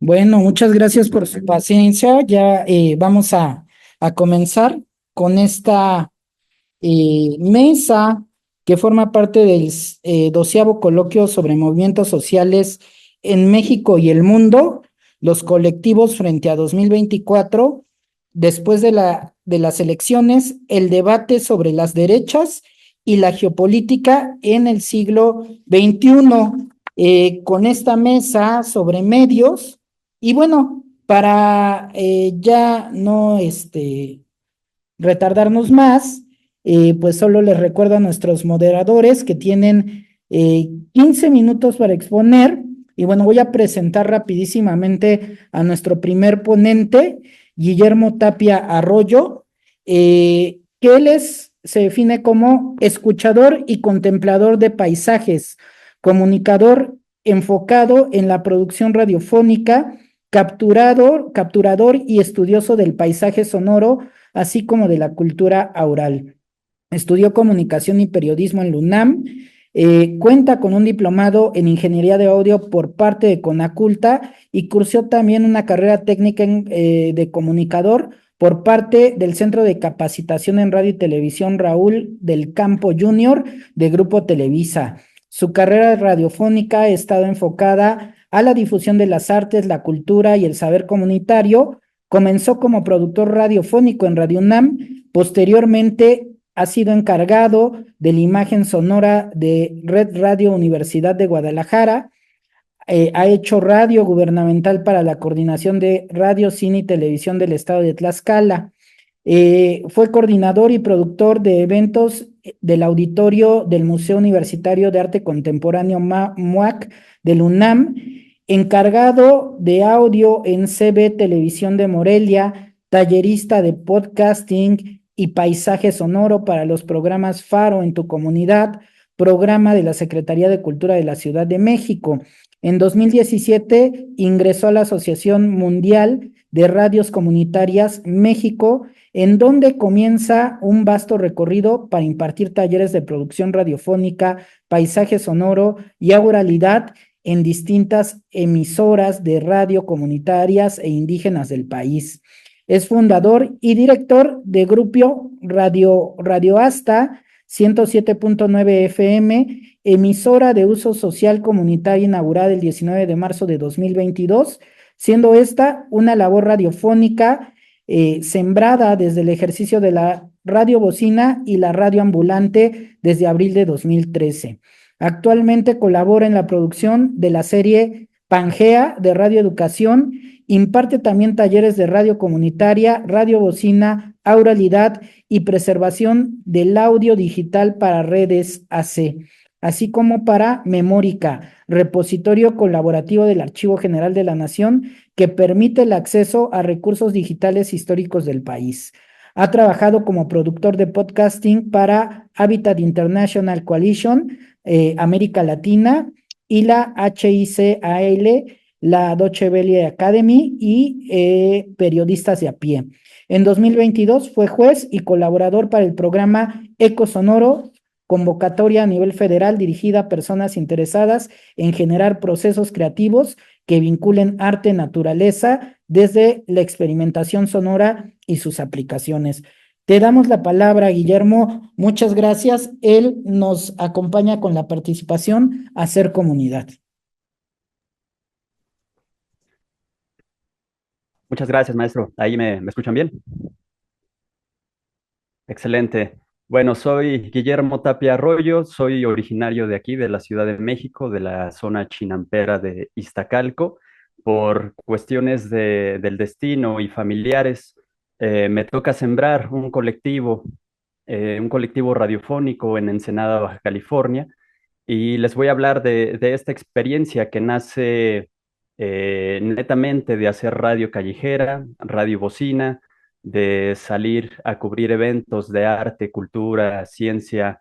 Bueno, muchas gracias por su paciencia. Ya vamos a comenzar con esta mesa que forma parte del 12º coloquio sobre movimientos sociales en México y el mundo, los colectivos frente a 2024, después de las elecciones, el debate sobre las derechas y la geopolítica en el siglo XXI, con esta mesa sobre medios. Y bueno, para ya no retardarnos más, pues solo les recuerdo a nuestros moderadores que tienen 15 minutos para exponer. Y bueno, voy a presentar rapidísimamente a nuestro primer ponente, Guillermo Tapia Arroyo, que se define como escuchador y contemplador de paisajes, comunicador enfocado en la producción radiofónica, capturador y estudioso del paisaje sonoro, así como de la cultura aural. Estudió comunicación y periodismo en la UNAM. Cuenta con un diplomado en ingeniería de audio por parte de Conaculta y cursó también una carrera técnica de comunicador por parte del Centro de Capacitación en Radio y Televisión Raúl del Campo Junior de Grupo Televisa. Su carrera radiofónica ha estado enfocada a la difusión de las artes, la cultura y el saber comunitario. Comenzó como productor radiofónico en Radio UNAM. Posteriormente ha sido encargado de la imagen sonora de Red Radio Universidad de Guadalajara. Ha hecho radio gubernamental para la coordinación de radio, cine y televisión del estado de Tlaxcala. Fue coordinador y productor de eventos del auditorio del Museo Universitario de Arte Contemporáneo MUAC del UNAM, encargado de audio en CB Televisión de Morelia, tallerista de podcasting y paisaje sonoro para los programas Faro en tu comunidad, programa de la Secretaría de Cultura de la Ciudad de México. En 2017 ingresó a la Asociación Mundial de Radios Comunitarias México, en donde comienza un vasto recorrido para impartir talleres de producción radiofónica, paisaje sonoro y oralidad en distintas emisoras de radio comunitarias e indígenas del país. Es fundador y director de Grupo Radio Asta 107.9 FM, emisora de uso social comunitaria inaugurada el 19 de marzo de 2022, siendo esta una labor radiofónica sembrada desde el ejercicio de la radio bocina y la radio ambulante desde abril de 2013. Actualmente colabora en la producción de la serie Pangea de Radio Educación, imparte también talleres de radio comunitaria, radio bocina, auralidad y preservación del audio digital para redes AC, así como para Memórica, repositorio colaborativo del Archivo General de la Nación que permite el acceso a recursos digitales históricos del país. Ha trabajado como productor de podcasting para Habitat International Coalition, América Latina y la HICAL, la Deutsche Welle Academy y periodistas de a pie. En 2022 fue juez y colaborador para el programa Eco Sonoro, convocatoria a nivel federal dirigida a personas interesadas en generar procesos creativos que vinculen arte, naturaleza, desde la experimentación sonora y sus aplicaciones. Te damos la palabra, Guillermo. Muchas gracias. Él nos acompaña con la participación a Hacer Comunidad. Muchas gracias, maestro. Ahí me escuchan bien. Excelente. Bueno, soy Guillermo Tapia Arroyo, soy originario de aquí, de la Ciudad de México, de la zona chinampera de Iztacalco. Por cuestiones del destino y familiares, me toca sembrar un colectivo radiofónico en Ensenada, Baja California, y les voy a hablar de esta experiencia que nace netamente de hacer radio callejera, radio bocina, de salir a cubrir eventos de arte, cultura, ciencia,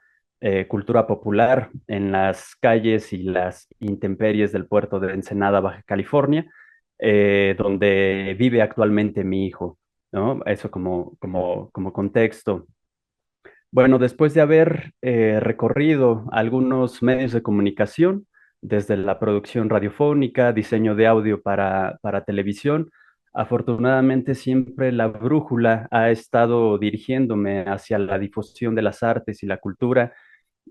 cultura popular en las calles y las intemperies del puerto de Ensenada, Baja California, donde vive actualmente mi hijo, ¿no? Eso como contexto. Bueno, después de haber recorrido algunos medios de comunicación, desde la producción radiofónica, diseño de audio para televisión. Afortunadamente siempre la brújula ha estado dirigiéndome hacia la difusión de las artes y la cultura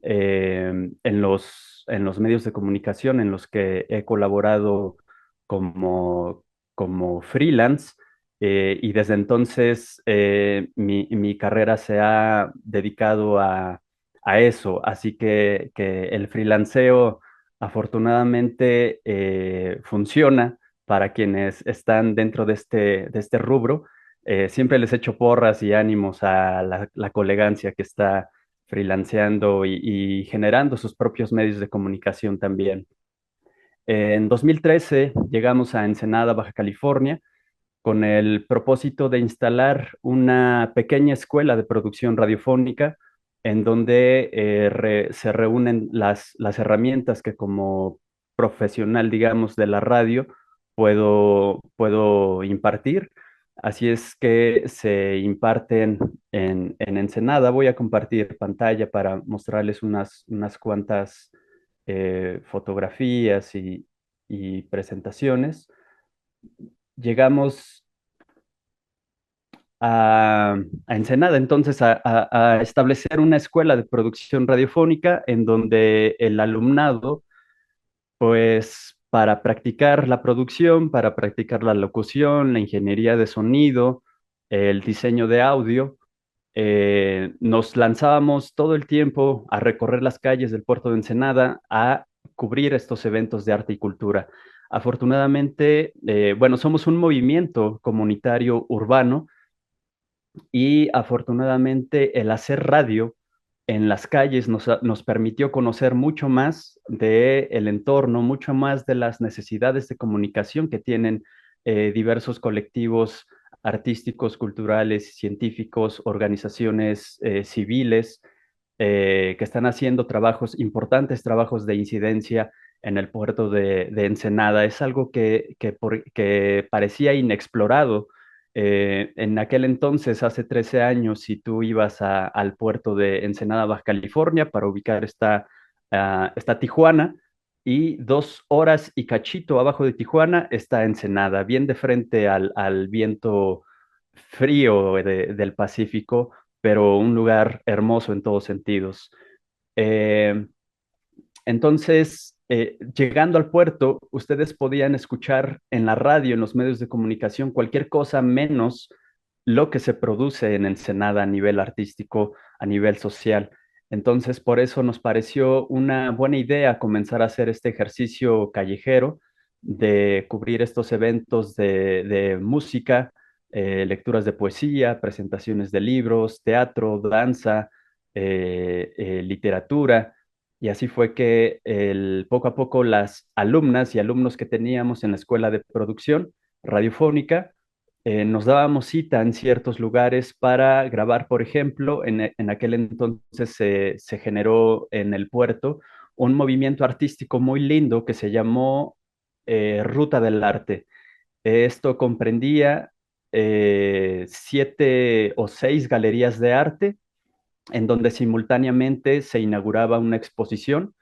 en los medios de comunicación en los que he colaborado como, como freelance. Y desde entonces mi carrera se ha dedicado a eso. Así que el freelanceo afortunadamente funciona para quienes están dentro de este rubro. Siempre les echo porras y ánimos a la colegancia que está freelanceando y generando sus propios medios de comunicación también. En 2013 llegamos a Ensenada, Baja California, con el propósito de instalar una pequeña escuela de producción radiofónica en donde se reúnen las herramientas que como profesional, digamos, de la radio puedo impartir. Así es que se imparten en Ensenada. Voy a compartir pantalla para mostrarles unas cuantas fotografías y presentaciones. Llegamos a Ensenada, entonces a establecer una escuela de producción radiofónica en donde el alumnado, pues para practicar la producción, para practicar la locución, la ingeniería de sonido, el diseño de audio, nos lanzábamos todo el tiempo a recorrer las calles del puerto de Ensenada a cubrir estos eventos de arte y cultura. Afortunadamente, bueno, somos un movimiento comunitario urbano y afortunadamente el hacer radio en las calles nos permitió conocer mucho más del entorno, mucho más de las necesidades de comunicación que tienen diversos colectivos artísticos, culturales, científicos, organizaciones civiles que están haciendo trabajos importantes, trabajos de incidencia en el puerto de Ensenada. Es algo que parecía inexplorado en aquel entonces, hace 13 años, si tú ibas al puerto de Ensenada, Baja California, para ubicar esta Tijuana, y 2 horas y cachito abajo de Tijuana está Ensenada, bien de frente al viento frío del Pacífico, pero un lugar hermoso en todos sentidos. Eh, entonces, llegando al puerto, ustedes podían escuchar en la radio, en los medios de comunicación, cualquier cosa menos lo que se produce en Ensenada a nivel artístico, a nivel social. Entonces, por eso nos pareció una buena idea comenzar a hacer este ejercicio callejero de cubrir estos eventos de música, lecturas de poesía, presentaciones de libros, teatro, danza, literatura. Y así fue que poco a poco las alumnas y alumnos que teníamos en la escuela de producción radiofónica, nos dábamos cita en ciertos lugares para grabar, por ejemplo, en aquel entonces se generó en el puerto un movimiento artístico muy lindo que se llamó Ruta del Arte. Esto comprendía 7 o 6 galerías de arte en donde simultáneamente se inauguraba una exposición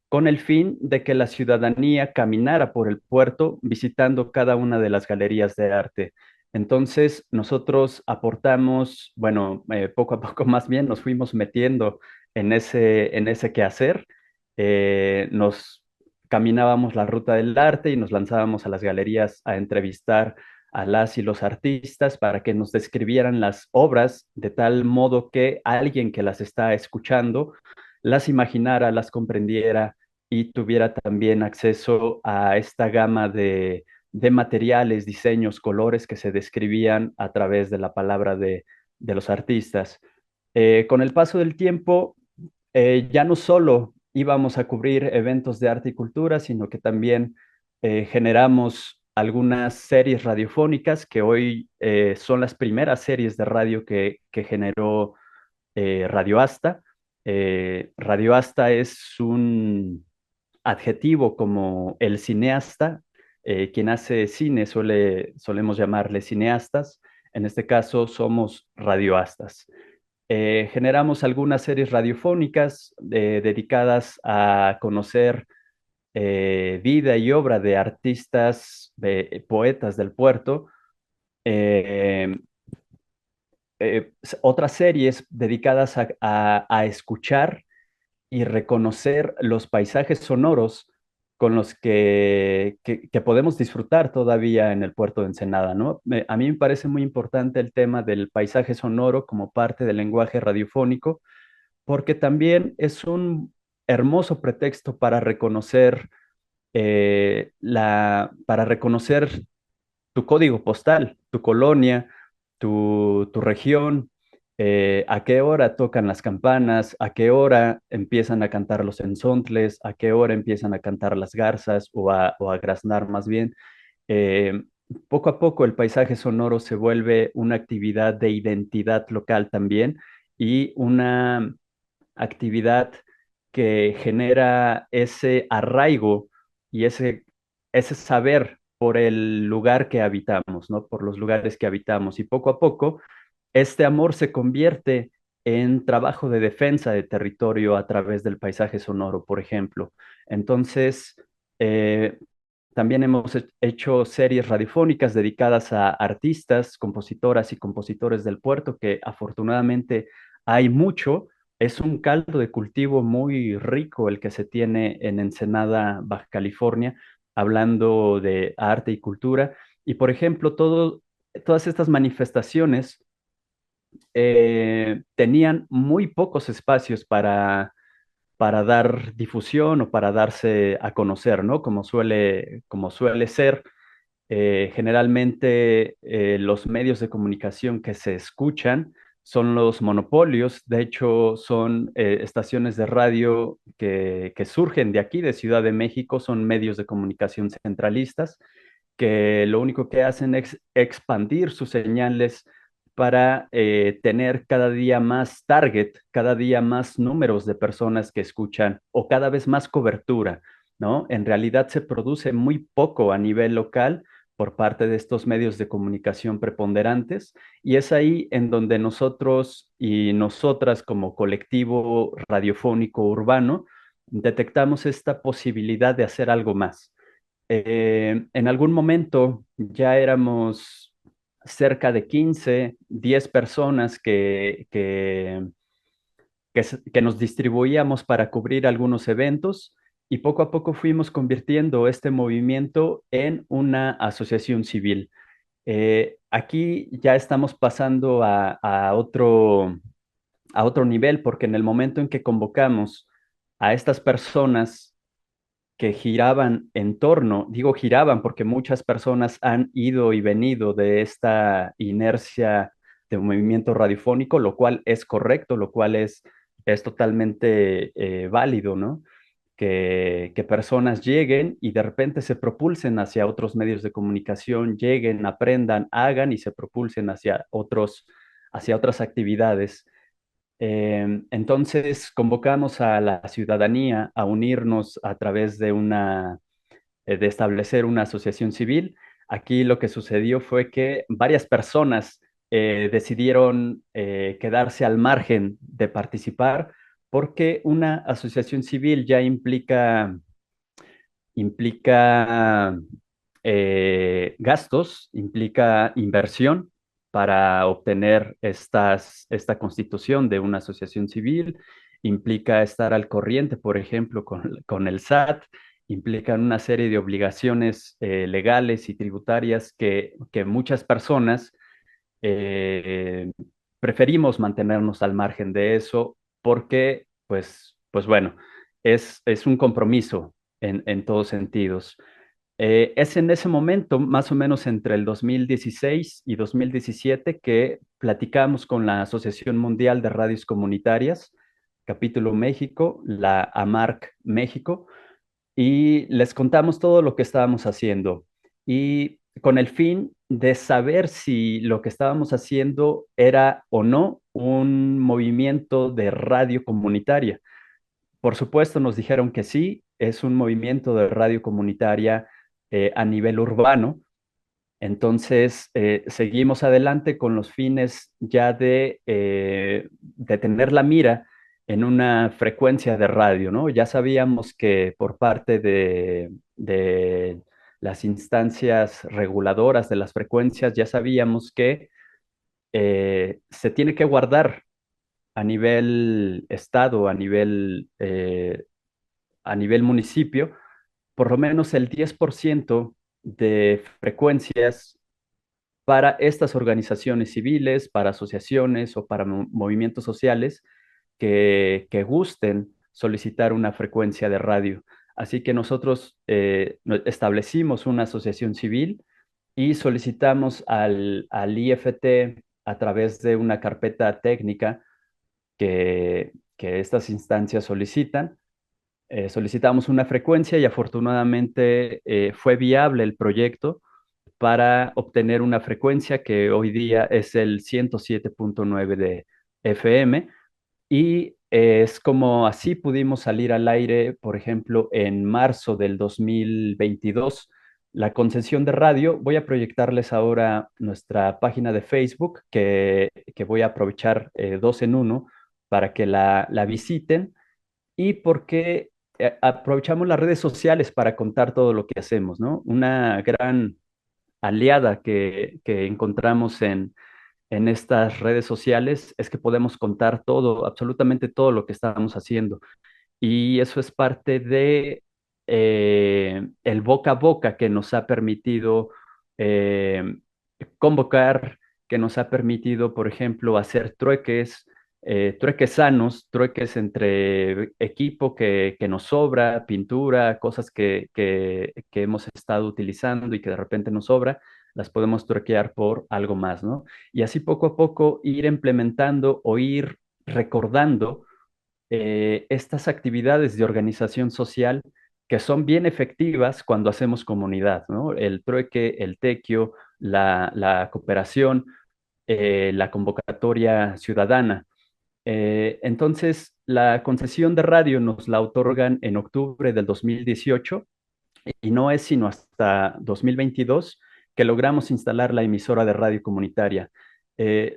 con el fin de que la ciudadanía caminara por el puerto visitando cada una de las galerías de arte. Entonces, nosotros aportamos, bueno, poco a poco más bien nos fuimos metiendo en ese quehacer. Nos caminábamos la ruta del arte y nos lanzábamos a las galerías a entrevistar a las y los artistas para que nos describieran las obras de tal modo que alguien que las está escuchando las imaginara, las comprendiera y tuviera también acceso a esta gama de materiales, diseños, colores que se describían a través de la palabra de los artistas. Con el paso del tiempo, ya no solo íbamos a cubrir eventos de arte y cultura, sino que también generamos algunas series radiofónicas que hoy son las primeras series de radio que generó Radio Asta. Radio Asta es un adjetivo como el cineasta, quien hace cine solemos llamarle cineastas, en este caso somos radioastas. Generamos algunas series radiofónicas dedicadas a conocer vida y obra de artistas, poetas del puerto, eh, otras series dedicadas a escuchar y reconocer los paisajes sonoros con los que podemos disfrutar todavía en el puerto de Ensenada, ¿no? A mí me parece muy importante el tema del paisaje sonoro como parte del lenguaje radiofónico, porque también es un hermoso pretexto para reconocer, para reconocer tu código postal, tu colonia, tu región, a qué hora tocan las campanas, a qué hora empiezan a cantar los enzontles, a qué hora empiezan a cantar las garzas o a graznar más bien. Eh, Poco a poco el paisaje sonoro se vuelve una actividad de identidad local también y una actividad que genera ese arraigo y ese saber por el lugar que habitamos, ¿no? Por los lugares que habitamos. Y poco a poco, este amor se convierte en trabajo de defensa de territorio a través del paisaje sonoro, por ejemplo. Entonces, eh, también hemos hecho series radiofónicas dedicadas a artistas, compositoras y compositores del puerto, que afortunadamente hay mucho. Es un caldo de cultivo muy rico el que se tiene en Ensenada, Baja California, hablando de arte y cultura. Y por ejemplo, todas estas manifestaciones tenían muy pocos espacios para dar difusión o para darse a conocer, ¿no? Como suele ser. Generalmente los medios de comunicación que se escuchan son los monopolios. De hecho, son estaciones de radio que surgen de aquí, de Ciudad de México, son medios de comunicación centralistas que lo único que hacen es expandir sus señales para tener cada día más target, cada día más números de personas que escuchan o cada vez más cobertura, ¿no? En realidad se produce muy poco a nivel local por parte de estos medios de comunicación preponderantes y es ahí en donde nosotros y nosotras como colectivo radiofónico urbano detectamos esta posibilidad de hacer algo más. En algún momento ya éramos cerca de 15, 10 personas que nos distribuíamos para cubrir algunos eventos y poco a poco fuimos convirtiendo este movimiento en una asociación civil. Aquí ya estamos pasando a otro nivel porque en el momento en que convocamos a estas personas que giraban en torno, digo giraban porque muchas personas han ido y venido de esta inercia de un movimiento radiofónico, lo cual es correcto, lo cual es totalmente válido, ¿no? Que personas lleguen y de repente se propulsen hacia otros medios de comunicación, lleguen, aprendan, hagan y se propulsen hacia otras actividades. Entonces, convocamos a la ciudadanía a unirnos a través de establecer una asociación civil. Aquí lo que sucedió fue que varias personas decidieron quedarse al margen de participar porque una asociación civil ya implica gastos, implica inversión para obtener esta constitución de una asociación civil, implica estar al corriente, por ejemplo, con el SAT, implica una serie de obligaciones legales y tributarias que muchas personas eh, preferimos mantenernos al margen de eso porque, pues bueno, es un compromiso en todos sentidos. Es en ese momento, más o menos entre el 2016 y 2017, que platicamos con la Asociación Mundial de Radios Comunitarias, capítulo México, la AMARC México, y les contamos todo lo que estábamos haciendo y con el fin de saber si lo que estábamos haciendo era o no un movimiento de radio comunitaria. Por supuesto, nos dijeron que sí, es un movimiento de radio comunitaria a nivel urbano. Entonces, seguimos adelante con los fines ya de tener la mira en una frecuencia de radio, ¿no? Ya sabíamos que por parte de las instancias reguladoras de las frecuencias, ya sabíamos que se tiene que guardar a nivel estado, a nivel municipio, por lo menos el 10% de frecuencias para estas organizaciones civiles, para asociaciones o para movimientos sociales que gusten solicitar una frecuencia de radio. Así que nosotros establecimos una asociación civil y solicitamos al IFT a través de una carpeta técnica que estas instancias solicitan. Solicitamos una frecuencia y afortunadamente fue viable el proyecto para obtener una frecuencia que hoy día es el 107.9 de FM y es como así pudimos salir al aire, por ejemplo, en marzo del 2022. La concesión de radio, voy a proyectarles ahora nuestra página de Facebook, que voy a aprovechar dos en uno para que la visiten y porque aprovechamos las redes sociales para contar todo lo que hacemos, ¿no? Una gran aliada que encontramos en estas redes sociales es que podemos contar todo, absolutamente todo lo que estamos haciendo. Y eso es parte de el boca a boca que nos ha permitido eh, convocar, que nos ha permitido, por ejemplo, hacer trueques, trueques sanos, trueques entre equipo que nos sobra, pintura, cosas que hemos estado utilizando y que de repente nos sobra, las podemos truequear por algo más, ¿no? Y así poco a poco ir implementando o ir recordando estas actividades de organización social que son bien efectivas cuando hacemos comunidad, ¿no? El trueque, el tequio, la cooperación, la convocatoria ciudadana. Entonces, la concesión de radio nos la otorgan en octubre del 2018 y no es sino hasta 2022 que logramos instalar la emisora de radio comunitaria.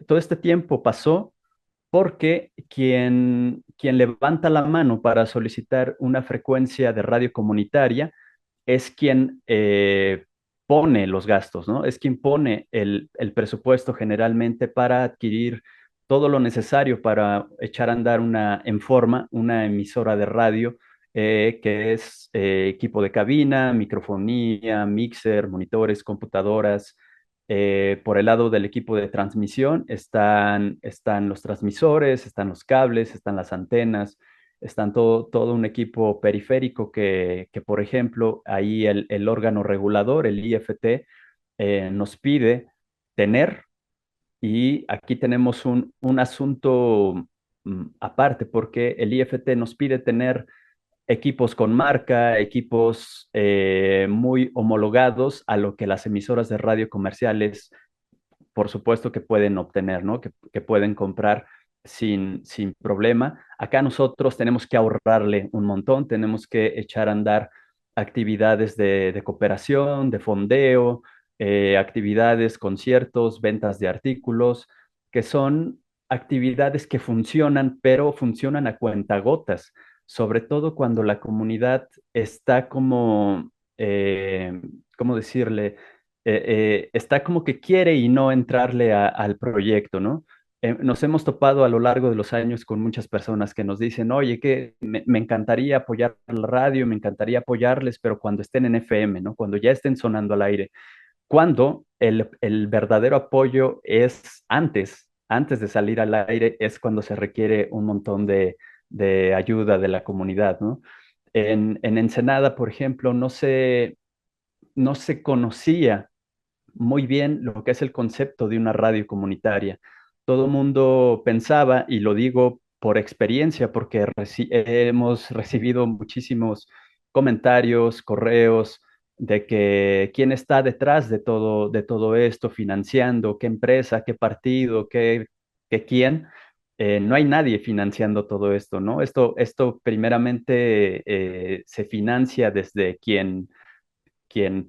Todo este tiempo pasó porque quien levanta la mano para solicitar una frecuencia de radio comunitaria es quien pone los gastos, ¿no? Es quien pone el presupuesto generalmente para adquirir todo lo necesario para echar a andar en forma una emisora de radio, que es equipo de cabina, microfonía, mixer, monitores, computadoras. Por el lado del equipo de transmisión están los transmisores, están los cables, están las antenas, están todo un equipo periférico por ejemplo, ahí el órgano regulador, el IFT, nos pide tener, y aquí tenemos un asunto aparte, porque el IFT nos pide tener equipos con marca, equipos muy homologados a lo que las emisoras de radio comerciales, por supuesto, que pueden obtener, ¿no? Que pueden comprar sin problema. Acá nosotros tenemos que ahorrarle un montón, tenemos que echar a andar actividades de cooperación, de fondeo, actividades, conciertos, ventas de artículos, que son actividades que funcionan, pero funcionan a cuentagotas, sobre todo cuando la comunidad está como, ¿cómo decirle? Está como que quiere y no entrarle al proyecto, ¿no? Nos hemos topado a lo largo de los años con muchas personas que nos dicen, oye, que me encantaría apoyar la radio, me encantaría apoyarles, pero cuando estén en FM, ¿no? Cuando ya estén sonando al aire. Cuando el verdadero apoyo es antes de salir al aire, es cuando se requiere un montón de ayuda de la comunidad, ¿no? En Ensenada, por ejemplo, no se conocía muy bien lo que es el concepto de una radio comunitaria. Todo el mundo pensaba, y lo digo por experiencia, porque hemos recibido muchísimos comentarios, correos de que quién está detrás de todo esto, financiando, qué empresa, qué partido, qué quién. No hay nadie financiando todo esto, ¿no? Esto primeramente se financia desde quien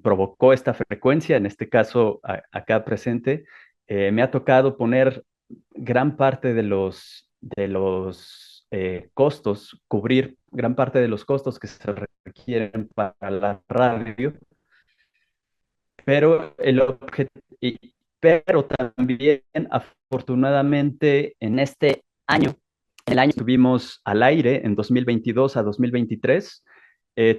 provocó esta frecuencia, en este caso acá presente. Me ha tocado poner gran parte de los costos, cubrir gran parte de los costos que se requieren para la radio, pero pero también afortunadamente en este año, el año que estuvimos al aire en 2022 a 2023,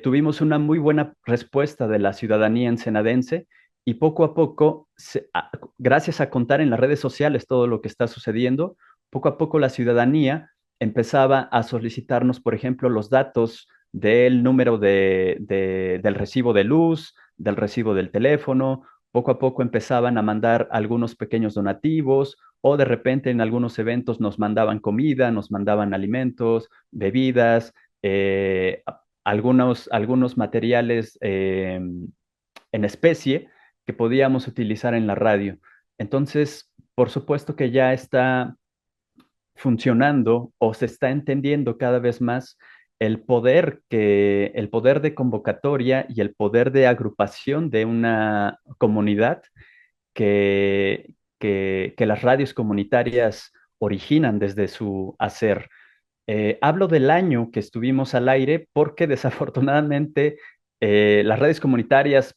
tuvimos una muy buena respuesta de la ciudadanía ensenadense y poco a poco, gracias a contar en las redes sociales todo lo que está sucediendo, poco a poco la ciudadanía empezaba a solicitarnos, por ejemplo, los datos del número del recibo de luz, del recibo del teléfono. Poco a poco empezaban a mandar algunos pequeños donativos o de repente en algunos eventos nos mandaban comida, nos mandaban alimentos, bebidas, algunos materiales en especie que podíamos utilizar en la radio. Entonces, por supuesto que ya está funcionando o se está entendiendo cada vez más el poder de convocatoria y el poder de agrupación de una comunidad que las radios comunitarias originan desde su hacer. Hablo del año que estuvimos al aire porque desafortunadamente las redes comunitarias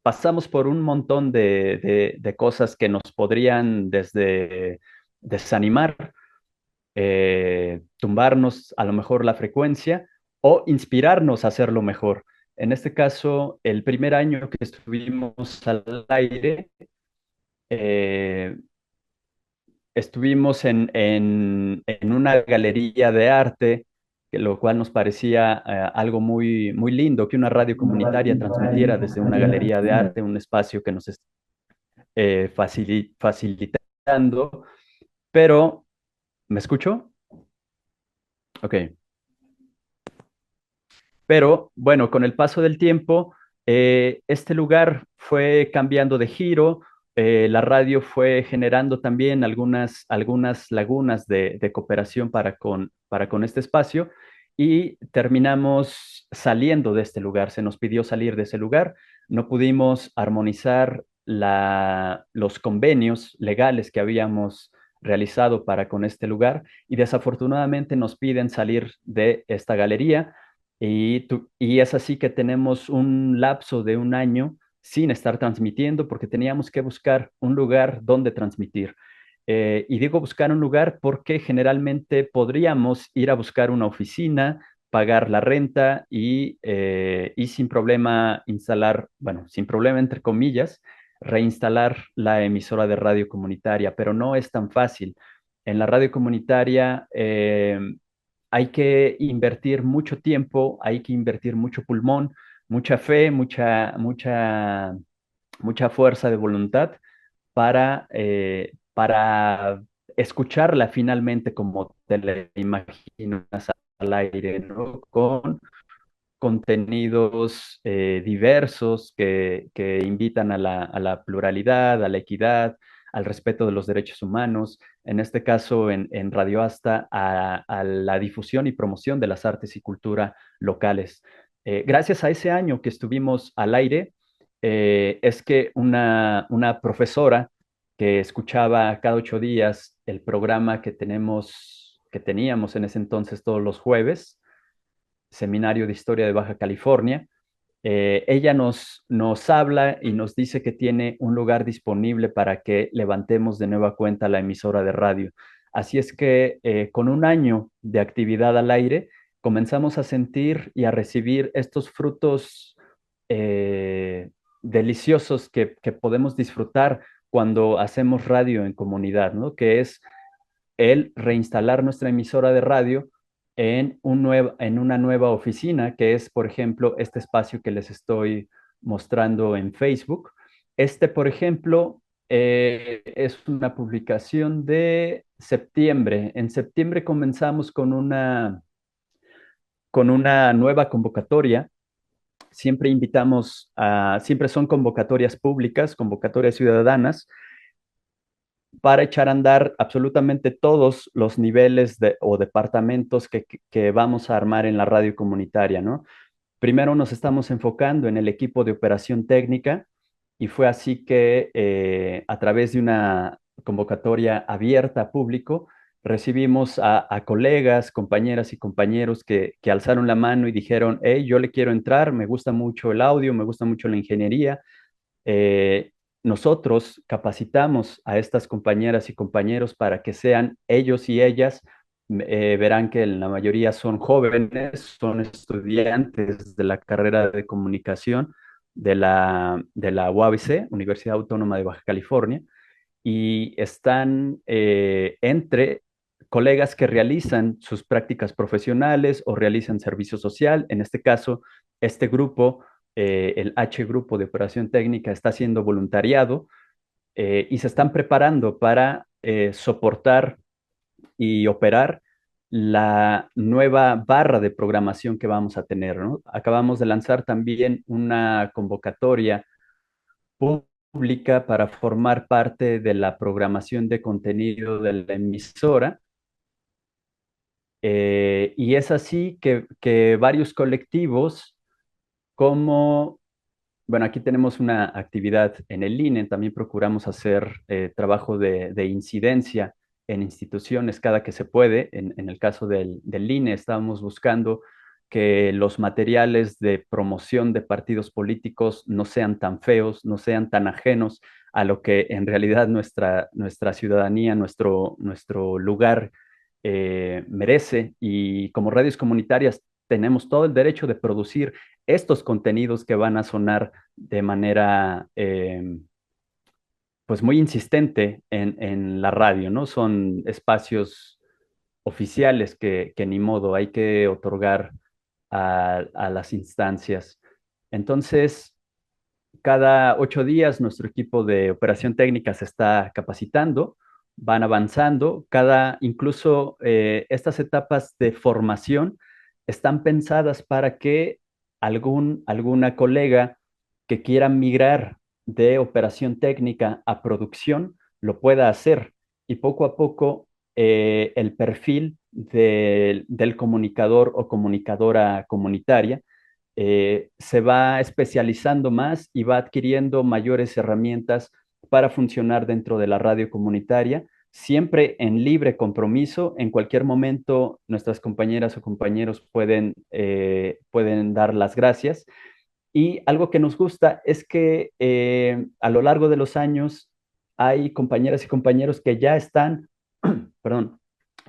pasamos por un montón de cosas que nos podrían desde desanimar, tumbarnos a lo mejor la frecuencia o inspirarnos a hacerlo mejor. En este caso, el primer año que estuvimos al aire, eh, estuvimos en una galería de arte, lo cual nos parecía algo muy lindo, que una radio comunitaria transmitiera desde una galería de arte, un espacio que nos está facilitando, pero ¿me escucho? Ok. Pero bueno, con el paso del tiempo, este lugar fue cambiando de giro, la radio fue generando también algunas lagunas de cooperación para con este espacio y terminamos saliendo de este lugar. Se nos pidió salir de ese lugar, no pudimos armonizar los convenios legales que habíamos realizado para con este lugar y desafortunadamente nos piden salir de esta galería y es así que tenemos un lapso de un año sin estar transmitiendo porque teníamos que buscar un lugar donde transmitir. Y digo buscar un lugar porque generalmente podríamos ir a buscar una oficina, pagar la renta y sin problema instalar, bueno, sin problema entre comillas, reinstalar la emisora de radio comunitaria, pero no es tan fácil. En la radio comunitaria hay que invertir mucho tiempo, hay que invertir mucho pulmón, mucha fe, mucha fuerza de voluntad para escucharla finalmente como te la imaginas al aire, ¿no? Con contenidos diversos que invitan a a la pluralidad, a la equidad, al respeto de los derechos humanos, en este caso en Radio Asta, a la difusión y promoción de las artes y cultura locales. Gracias a ese año que estuvimos al aire, es que una profesora que escuchaba cada 8 días el programa que teníamos en ese entonces todos los jueves, Seminario de Historia de Baja California. Ella nos habla y nos dice que tiene un lugar disponible para que levantemos de nueva cuenta la emisora de radio. Así es que con un año de actividad al aire, comenzamos a sentir y a recibir estos frutos deliciosos que podemos disfrutar cuando hacemos radio en comunidad, ¿no? Que es el reinstalar nuestra emisora de radio en una nueva oficina, que es, por ejemplo, este espacio que les estoy mostrando en Facebook. Este, por ejemplo, es una publicación de septiembre. En septiembre comenzamos con una nueva convocatoria. Siempre son convocatorias públicas, convocatorias ciudadanas, para echar a andar absolutamente todos los niveles o departamentos que vamos a armar en la radio comunitaria, ¿no? Primero nos estamos enfocando en el equipo de operación técnica y fue así que a través de una convocatoria abierta a público, recibimos a colegas, compañeras y compañeros que alzaron la mano y dijeron, hey, yo le quiero entrar, me gusta mucho el audio, me gusta mucho la ingeniería. Eh, Nosotros capacitamos a estas compañeras y compañeros para que sean ellos y ellas. Verán que la mayoría son jóvenes, son estudiantes de la carrera de comunicación de la UABC, Universidad Autónoma de Baja California, y están entre colegas que realizan sus prácticas profesionales o realizan servicio social. En este caso, este grupo, el H Grupo de Operación Técnica, está haciendo voluntariado y se están preparando para soportar y operar la nueva barra de programación que vamos a tener, ¿no? Acabamos de lanzar también una convocatoria pública para formar parte de la programación de contenido de la emisora. Y es así que varios colectivos, como, bueno, aquí tenemos una actividad en el INE, también procuramos hacer trabajo de incidencia en instituciones cada que se puede. En el caso del INE, estábamos buscando que los materiales de promoción de partidos políticos no sean tan feos, no sean tan ajenos a lo que en realidad nuestra ciudadanía, nuestro lugar merece. Y como radios comunitarias tenemos todo el derecho de producir estos contenidos que van a sonar de manera pues muy insistente en la radio, ¿no? Son espacios oficiales que ni modo hay que otorgar a las instancias. Entonces, cada 8 días nuestro equipo de operación técnica se está capacitando, van avanzando, incluso estas etapas de formación están pensadas para que alguna colega que quiera migrar de operación técnica a producción lo pueda hacer y poco a poco el perfil del comunicador o comunicadora comunitaria se va especializando más y va adquiriendo mayores herramientas para funcionar dentro de la radio comunitaria, siempre en libre compromiso. En cualquier momento nuestras compañeras o compañeros pueden dar las gracias. Y algo que nos gusta es que a lo largo de los años hay compañeras y compañeros que ya están, perdón,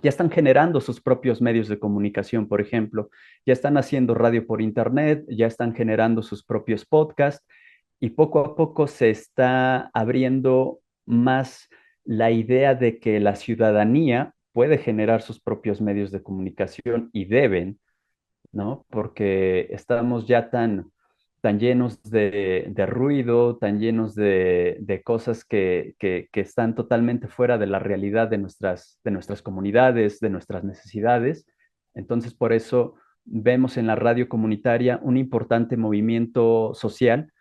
ya están generando sus propios medios de comunicación, por ejemplo, ya están haciendo radio por internet, ya están generando sus propios podcasts y poco a poco se está abriendo más la idea de que la ciudadanía puede generar sus propios medios de comunicación y deben, ¿no? Porque estamos ya tan llenos de ruido, tan llenos de cosas que están totalmente fuera de la realidad de nuestras comunidades, de nuestras necesidades. Entonces, por eso vemos en la radio comunitaria un importante movimiento social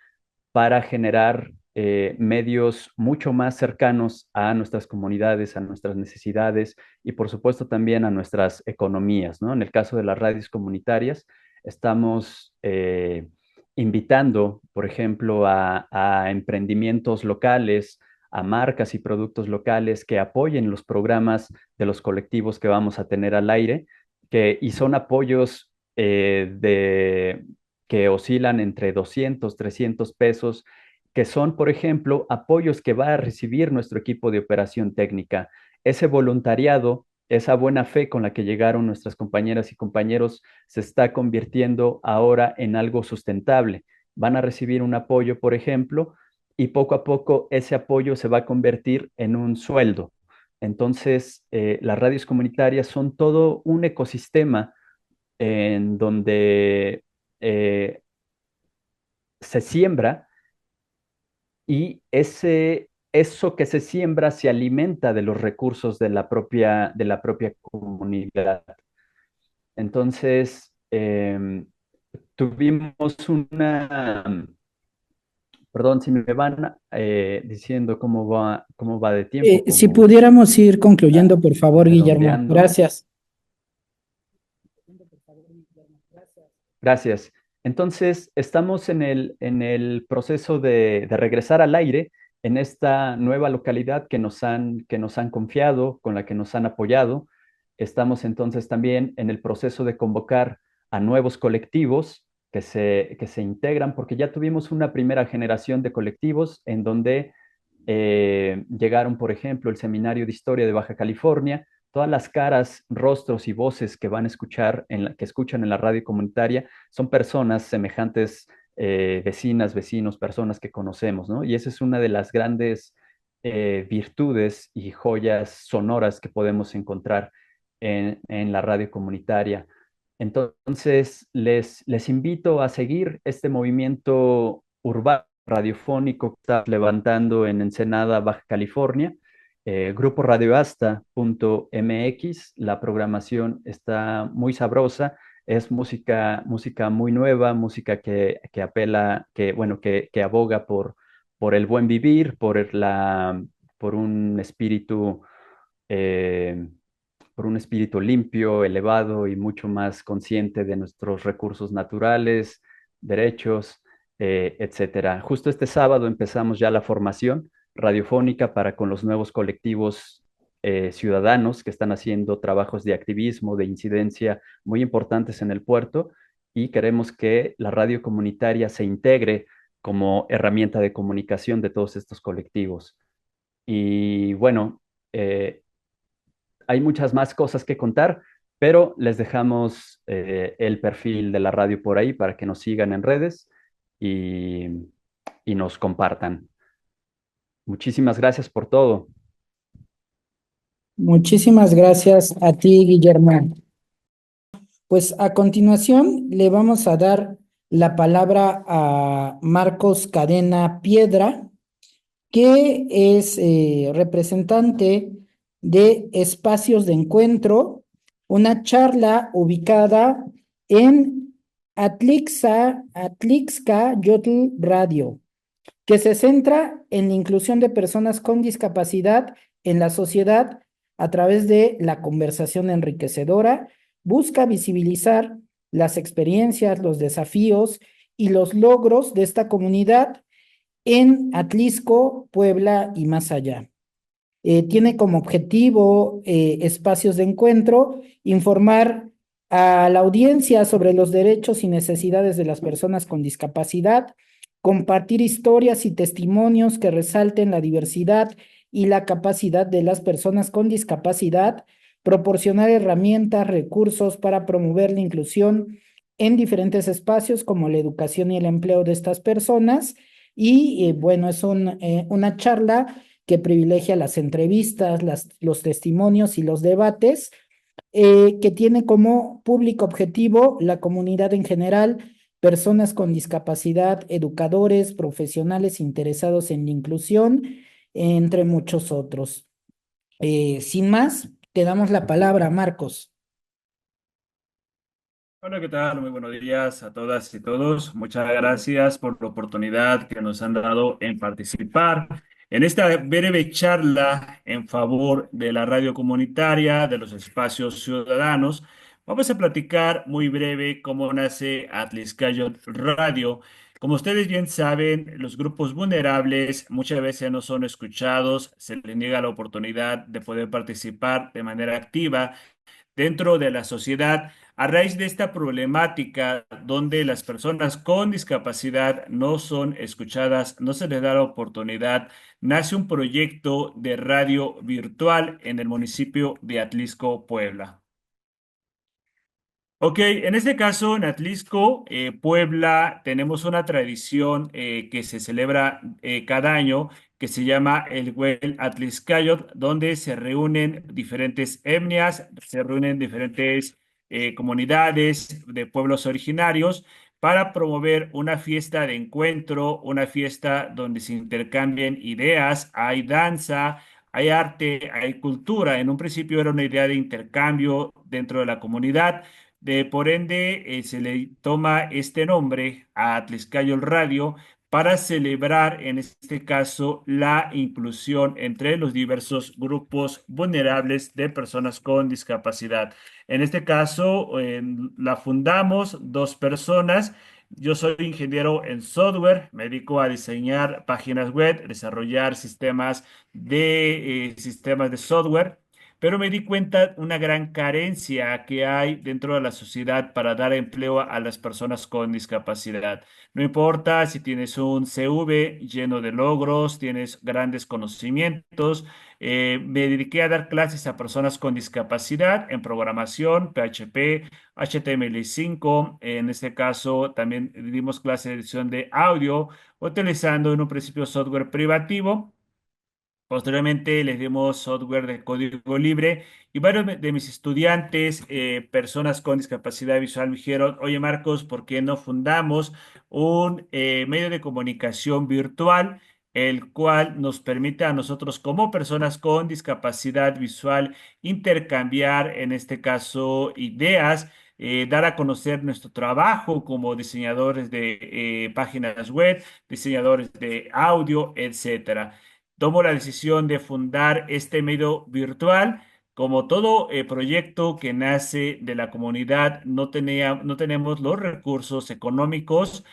para generar medios mucho más cercanos a nuestras comunidades, a nuestras necesidades y por supuesto también a nuestras economías, ¿no? En el caso de las radios comunitarias, estamos invitando, por ejemplo, a emprendimientos locales, a marcas y productos locales que apoyen los programas de los colectivos que vamos a tener al aire, y son apoyos que oscilan entre 200, 300 pesos, que son, por ejemplo, apoyos que va a recibir nuestro equipo de operación técnica. Ese voluntariado, esa buena fe con la que llegaron nuestras compañeras y compañeros, se está convirtiendo ahora en algo sustentable. Van a recibir un apoyo, por ejemplo, y poco a poco ese apoyo se va a convertir en un sueldo. Entonces, las radios comunitarias son todo un ecosistema en donde eh, se siembra y eso que se siembra se alimenta de los recursos de la propia comunidad. Entonces, tuvimos perdón, si me van diciendo cómo va de tiempo, Si como pudiéramos ir ah, concluyendo, por favor, Guillermo. redondeando. Gracias. Gracias. Entonces, estamos en el proceso de regresar al aire en esta nueva localidad que nos han confiado, con la que nos han apoyado. Estamos entonces también en el proceso de convocar a nuevos colectivos que se integran, porque ya tuvimos una primera generación de colectivos en donde llegaron, por ejemplo, el Seminario de Historia de Baja California, todas las caras, rostros y voces que van a escuchar, que escuchan en la radio comunitaria, son personas semejantes, vecinas, vecinos, personas que conocemos, ¿no? Y esa es una de las grandes virtudes y joyas sonoras que podemos encontrar en la radio comunitaria. Entonces, les invito a seguir este movimiento urbano radiofónico que está levantando en Ensenada, Baja California. Grupo radioasta.mx, la programación está muy sabrosa, es música muy nueva, música que apela, bueno, que aboga por el buen vivir, por un espíritu eh, por un espíritu limpio, elevado y mucho más consciente de nuestros recursos naturales, derechos, etcétera. Justo este sábado empezamos ya la formación radiofónica para con los nuevos colectivos ciudadanos que están haciendo trabajos de activismo, de incidencia muy importantes en el puerto y queremos que la radio comunitaria se integre como herramienta de comunicación de todos estos colectivos. Y bueno, hay muchas más cosas que contar, pero les dejamos el perfil de la radio por ahí para que nos sigan en redes y, y nos compartan. Muchísimas gracias por todo. Muchísimas gracias a ti, Guillermo. Pues a continuación le vamos a dar la palabra a Marcos Cadena Piedra, que es representante de Espacios de Encuentro, una charla ubicada en Atlixca Yotl Radio, que se centra en la inclusión de personas con discapacidad en la sociedad a través de la conversación enriquecedora, busca visibilizar las experiencias, los desafíos y los logros de esta comunidad en Atlisco, Puebla y más allá. Tiene como objetivo espacios de encuentro, informar a la audiencia sobre los derechos y necesidades de las personas con discapacidad, compartir historias y testimonios que resalten la diversidad y la capacidad de las personas con discapacidad, proporcionar herramientas, recursos para promover la inclusión en diferentes espacios como la educación y el empleo de estas personas. Y bueno, es una charla que privilegia las entrevistas, los testimonios y los debates, que tiene como público objetivo la comunidad en general, personas con discapacidad, educadores, profesionales interesados en la inclusión, entre muchos otros. Sin más, te damos la palabra, Marcos. Hola, ¿qué tal? Muy buenos días a todas y todos. Muchas gracias por la oportunidad que nos han dado en participar en esta breve charla en favor de la radio comunitaria, de los espacios ciudadanos. Vamos a platicar muy breve cómo nace Atliscayot Radio. Como ustedes bien saben, los grupos vulnerables muchas veces no son escuchados, se les niega la oportunidad de poder participar de manera activa dentro de la sociedad a raíz de esta problemática donde las personas con discapacidad no son escuchadas, no se les da la oportunidad. Nace un proyecto de radio virtual en el municipio de Atlisco, Puebla. Ok, en este caso, en Atlisco, Puebla, tenemos una tradición que se celebra cada año que se llama el Huel Atliscayot, donde se reúnen diferentes etnias, se reúnen diferentes comunidades de pueblos originarios para promover una fiesta de encuentro, una fiesta donde se intercambien ideas, hay danza, hay arte, hay cultura. En un principio era una idea de intercambio dentro de la comunidad. Por ende, se le toma este nombre a Atlixcayol Radio para celebrar, en este caso, la inclusión entre los diversos grupos vulnerables de personas con discapacidad. En este caso, la fundamos dos personas. Yo soy ingeniero en software, me dedico a diseñar páginas web, desarrollar sistemas de software, pero me di cuenta una gran carencia que hay dentro de la sociedad para dar empleo a las personas con discapacidad. No importa si tienes un CV lleno de logros, tienes grandes conocimientos. Me dediqué a dar clases a personas con discapacidad en programación, PHP, HTML5. En este caso, también dimos clase de edición de audio, utilizando en un principio software privativo. Posteriormente les dimos software de código libre y varios de mis estudiantes, personas con discapacidad visual, me dijeron, oye Marcos, ¿por qué no fundamos un medio de comunicación virtual, el cual nos permite a nosotros como personas con discapacidad visual intercambiar, en este caso, ideas, dar a conocer nuestro trabajo como diseñadores de páginas web, diseñadores de audio, etcétera? Tomo la decisión de fundar este medio virtual. Como todo proyecto que nace de la comunidad, no tenemos los recursos económicos.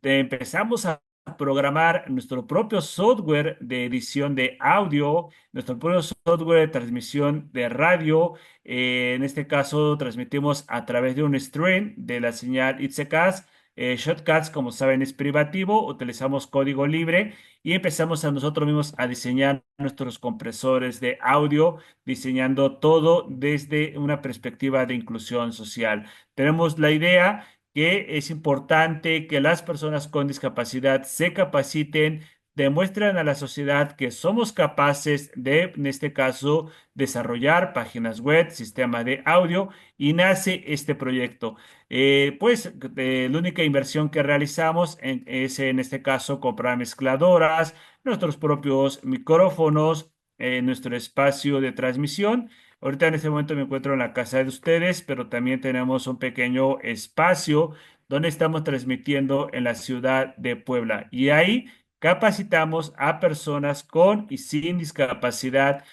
Empezamos a programar nuestro propio software de edición de audio, nuestro propio software de transmisión de radio. En este caso, transmitimos a través de un stream de la señal Itzecast. Shotcuts, como saben, es privativo, utilizamos código libre y empezamos a nosotros mismos a diseñar nuestros compresores de audio, diseñando todo desde una perspectiva de inclusión social. Tenemos la idea que es importante que las personas con discapacidad se capaciten, demuestren a la sociedad que somos capaces de, en este caso, desarrollar páginas web, sistema de audio, y nace este proyecto. La única inversión que realizamos es, en este caso, comprar mezcladoras, nuestros propios micrófonos, nuestro espacio de transmisión. Ahorita en este momento me encuentro en la casa de ustedes, pero también tenemos un pequeño espacio donde estamos transmitiendo en la ciudad de Puebla. Y ahí capacitamos a personas con y sin discapacidad.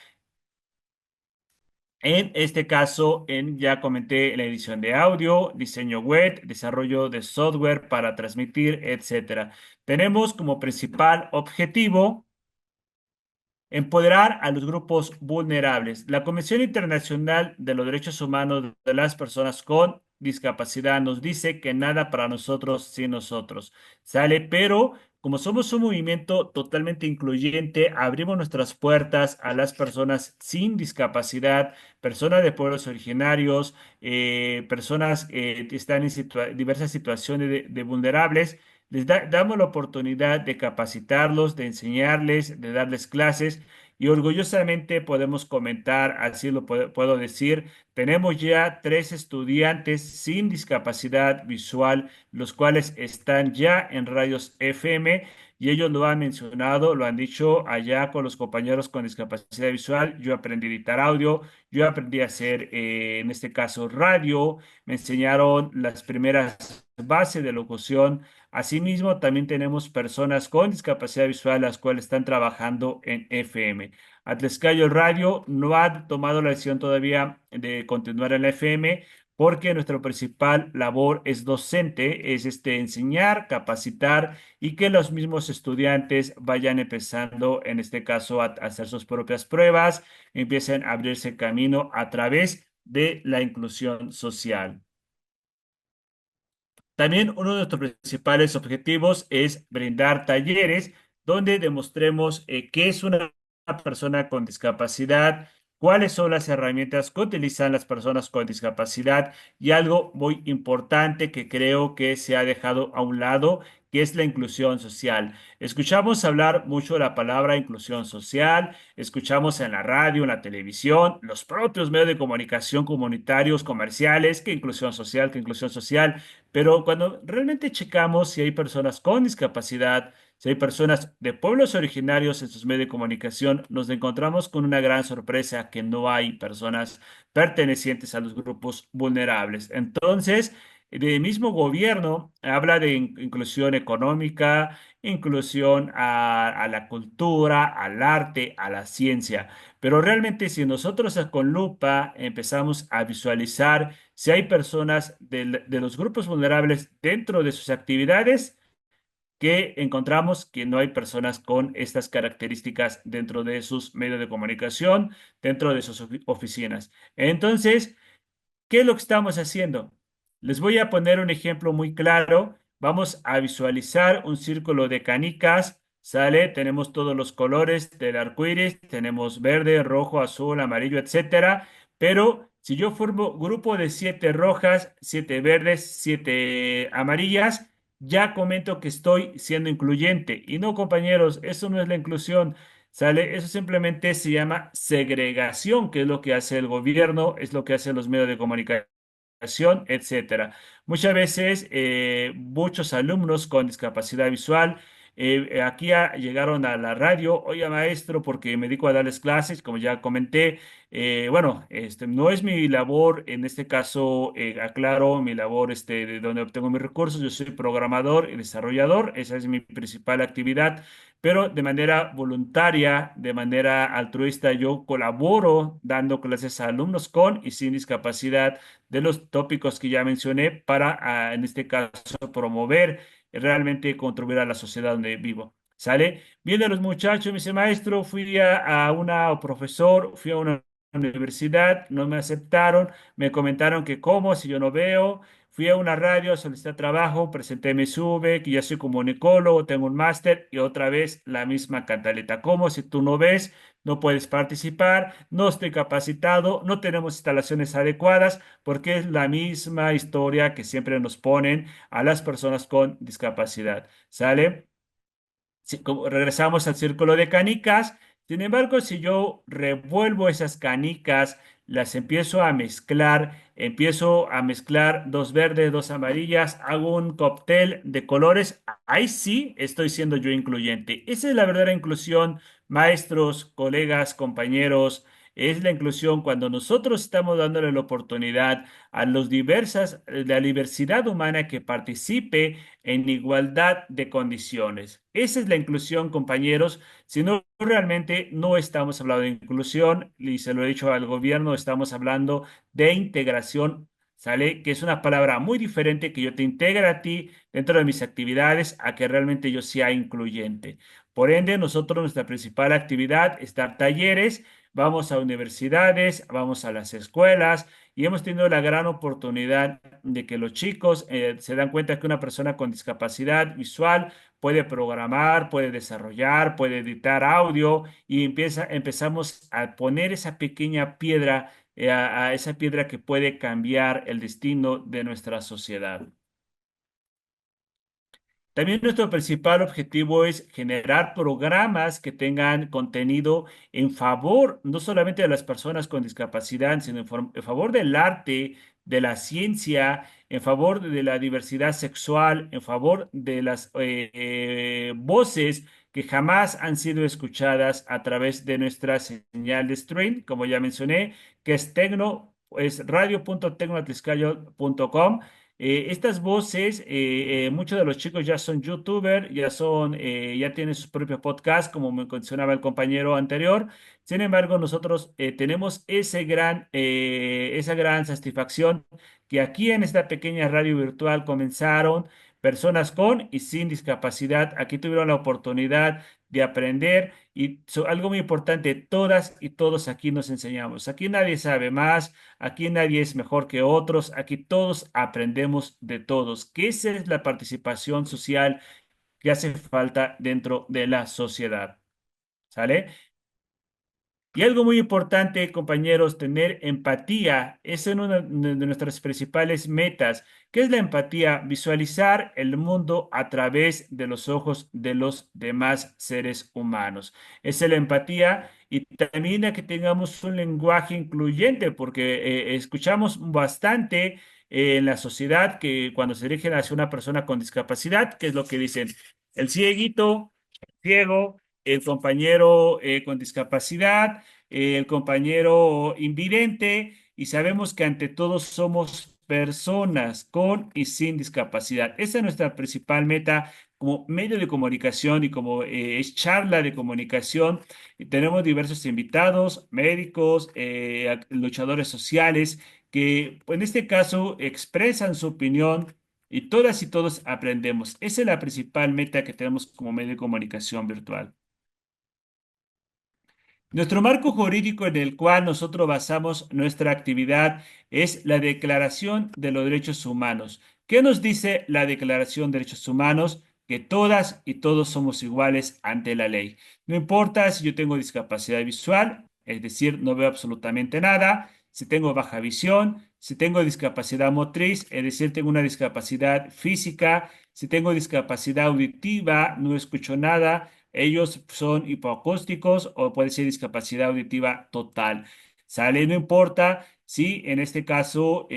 En este caso, ya comenté la edición de audio, diseño web, desarrollo de software para transmitir, etcétera. Tenemos como principal objetivo empoderar a los grupos vulnerables. La Convención Internacional de los Derechos Humanos de las Personas con Discapacidad nos dice que nada para nosotros sin nosotros. ¿Sale? Pero como somos un movimiento totalmente incluyente, abrimos nuestras puertas a las personas sin discapacidad, personas de pueblos originarios, personas que están en diversas situaciones de vulnerables. Damos la oportunidad de capacitarlos, de enseñarles, de darles clases y orgullosamente podemos comentar, así lo puedo decir, tenemos ya 3 estudiantes sin discapacidad visual, los cuales están ya en radios FM y ellos lo han mencionado, lo han dicho allá con los compañeros con discapacidad visual. Yo aprendí a editar audio, yo aprendí a hacer, en este caso, radio, me enseñaron las primeras bases de locución. Asimismo, también tenemos personas con discapacidad visual, las cuales están trabajando en FM. Atlescayo Radio no ha tomado la decisión todavía de continuar en la FM porque nuestra principal labor es docente, es enseñar, capacitar y que los mismos estudiantes vayan empezando, en este caso, a hacer sus propias pruebas, empiecen a abrirse camino a través de la inclusión social. También uno de nuestros principales objetivos es brindar talleres donde demostremos qué es una persona con discapacidad, cuáles son las herramientas que utilizan las personas con discapacidad y algo muy importante que creo que se ha dejado a un lado, que es la inclusión social. Escuchamos hablar mucho de la palabra inclusión social, escuchamos en la radio, en la televisión, los propios medios de comunicación comunitarios, comerciales, que inclusión social, que inclusión social. Pero cuando realmente checamos si hay personas con discapacidad, si hay personas de pueblos originarios en sus medios de comunicación, nos encontramos con una gran sorpresa que no hay personas pertenecientes a los grupos vulnerables. Entonces, del mismo gobierno habla de inclusión económica, inclusión a la cultura, al arte, a la ciencia. Pero realmente si nosotros con lupa empezamos a visualizar si hay personas de los grupos vulnerables dentro de sus actividades, que encontramos que no hay personas con estas características dentro de sus medios de comunicación, dentro de sus oficinas. Entonces, ¿qué es lo que estamos haciendo? Les voy a poner un ejemplo muy claro. Vamos a visualizar un círculo de canicas, ¿sale? Tenemos todos los colores del arco iris, tenemos verde, rojo, azul, amarillo, etcétera. Pero si yo formo grupo de 7 rojas, 7 verdes, 7 amarillas, ya comento que estoy siendo incluyente. Y no, compañeros, eso no es la inclusión. ¿Sale? Eso simplemente se llama segregación, que es lo que hace el gobierno, es lo que hacen los medios de comunicación, etcétera. Muchas veces, muchos alumnos con discapacidad visual aquí llegaron a la radio, oye maestro, porque me dedico a darles clases, como ya comenté. Bueno, no es mi labor, en este caso, aclaro mi labor de donde obtengo mis recursos. Yo soy programador y desarrollador, esa es mi principal actividad, pero de manera voluntaria, de manera altruista, yo colaboro dando clases a alumnos con y sin discapacidad de los tópicos que ya mencioné para, en este caso, promover realmente contribuir a la sociedad donde vivo. ¿Sale? Viendo a los muchachos, me dice, maestro, fui a una, o profesor, fui a una universidad, no me aceptaron, me comentaron que cómo, si yo no veo. Fui a una radio, solicité trabajo, presenté mi SUBE, que ya soy comunicólogo, tengo un máster y otra vez la misma cantaleta. ¿Cómo? Si tú no ves, no puedes participar, no estoy capacitado, no tenemos instalaciones adecuadas, porque es la misma historia que siempre nos ponen a las personas con discapacidad. ¿Sale? Regresamos al círculo de canicas. Sin embargo, si yo revuelvo esas canicas, las empiezo a mezclar 2 verdes, 2 amarillas, hago un cóctel de colores, ahí sí estoy siendo yo incluyente. Esa es la verdadera inclusión, maestros, colegas, compañeros. Es la inclusión cuando nosotros estamos dándole la oportunidad a la diversidad humana que participe en igualdad de condiciones. Esa es la inclusión, compañeros. Si no, realmente no estamos hablando de inclusión, y se lo he dicho al gobierno, estamos hablando de integración, ¿sale? Que es una palabra muy diferente que yo te integre a ti dentro de mis actividades a que realmente yo sea incluyente. Por ende, nosotros, nuestra principal actividad es dar talleres, vamos a universidades, vamos a las escuelas y hemos tenido la gran oportunidad de que los chicos se dan cuenta que una persona con discapacidad visual puede programar, puede desarrollar, puede editar audio y empezamos a poner esa pequeña piedra, a esa piedra que puede cambiar el destino de nuestra sociedad. También nuestro principal objetivo es generar programas que tengan contenido en favor no solamente de las personas con discapacidad, sino en favor del arte, de la ciencia, en favor de la diversidad sexual, en favor de las voces que jamás han sido escuchadas a través de nuestra señal de stream, como ya mencioné, que es radio.tecnoatliscayo.com. Estas voces, muchos de los chicos ya son youtubers, ya tienen sus propios podcasts, como me mencionaba el compañero anterior. Sin embargo, nosotros tenemos esa gran satisfacción que aquí en esta pequeña radio virtual comenzaron personas con y sin discapacidad. Aquí tuvieron la oportunidad de aprender y algo muy importante, todas y todos aquí nos enseñamos. Aquí nadie sabe más. Aquí nadie es mejor que otros, aquí todos aprendemos de todos, que esa es la participación social que hace falta dentro de la sociedad. ¿Sale? Y algo muy importante, compañeros, tener empatía. Es una de nuestras principales metas. ¿Qué es la empatía? Visualizar el mundo a través de los ojos de los demás seres humanos. Es la empatía y también a que tengamos un lenguaje incluyente, porque escuchamos bastante en la sociedad que cuando se dirigen hacia una persona con discapacidad, ¿qué es lo que dicen? El cieguito, el ciego, el compañero con discapacidad, el compañero invidente, y sabemos que ante todos somos personas con y sin discapacidad. Esa es nuestra principal meta como medio de comunicación y como es charla de comunicación. Y tenemos diversos invitados, médicos, luchadores sociales, que en este caso expresan su opinión y todas y todos aprendemos. Esa es la principal meta que tenemos como medio de comunicación virtual. Nuestro marco jurídico en el cual nosotros basamos nuestra actividad es la Declaración de los Derechos Humanos. ¿Qué nos dice la Declaración de Derechos Humanos? Que todas y todos somos iguales ante la ley. No importa si yo tengo discapacidad visual, es decir, no veo absolutamente nada, si tengo baja visión, si tengo discapacidad motriz, es decir, tengo una discapacidad física, si tengo discapacidad auditiva, no escucho nada, ellos son hipoacústicos o puede ser discapacidad auditiva total. Sale, no importa si en este caso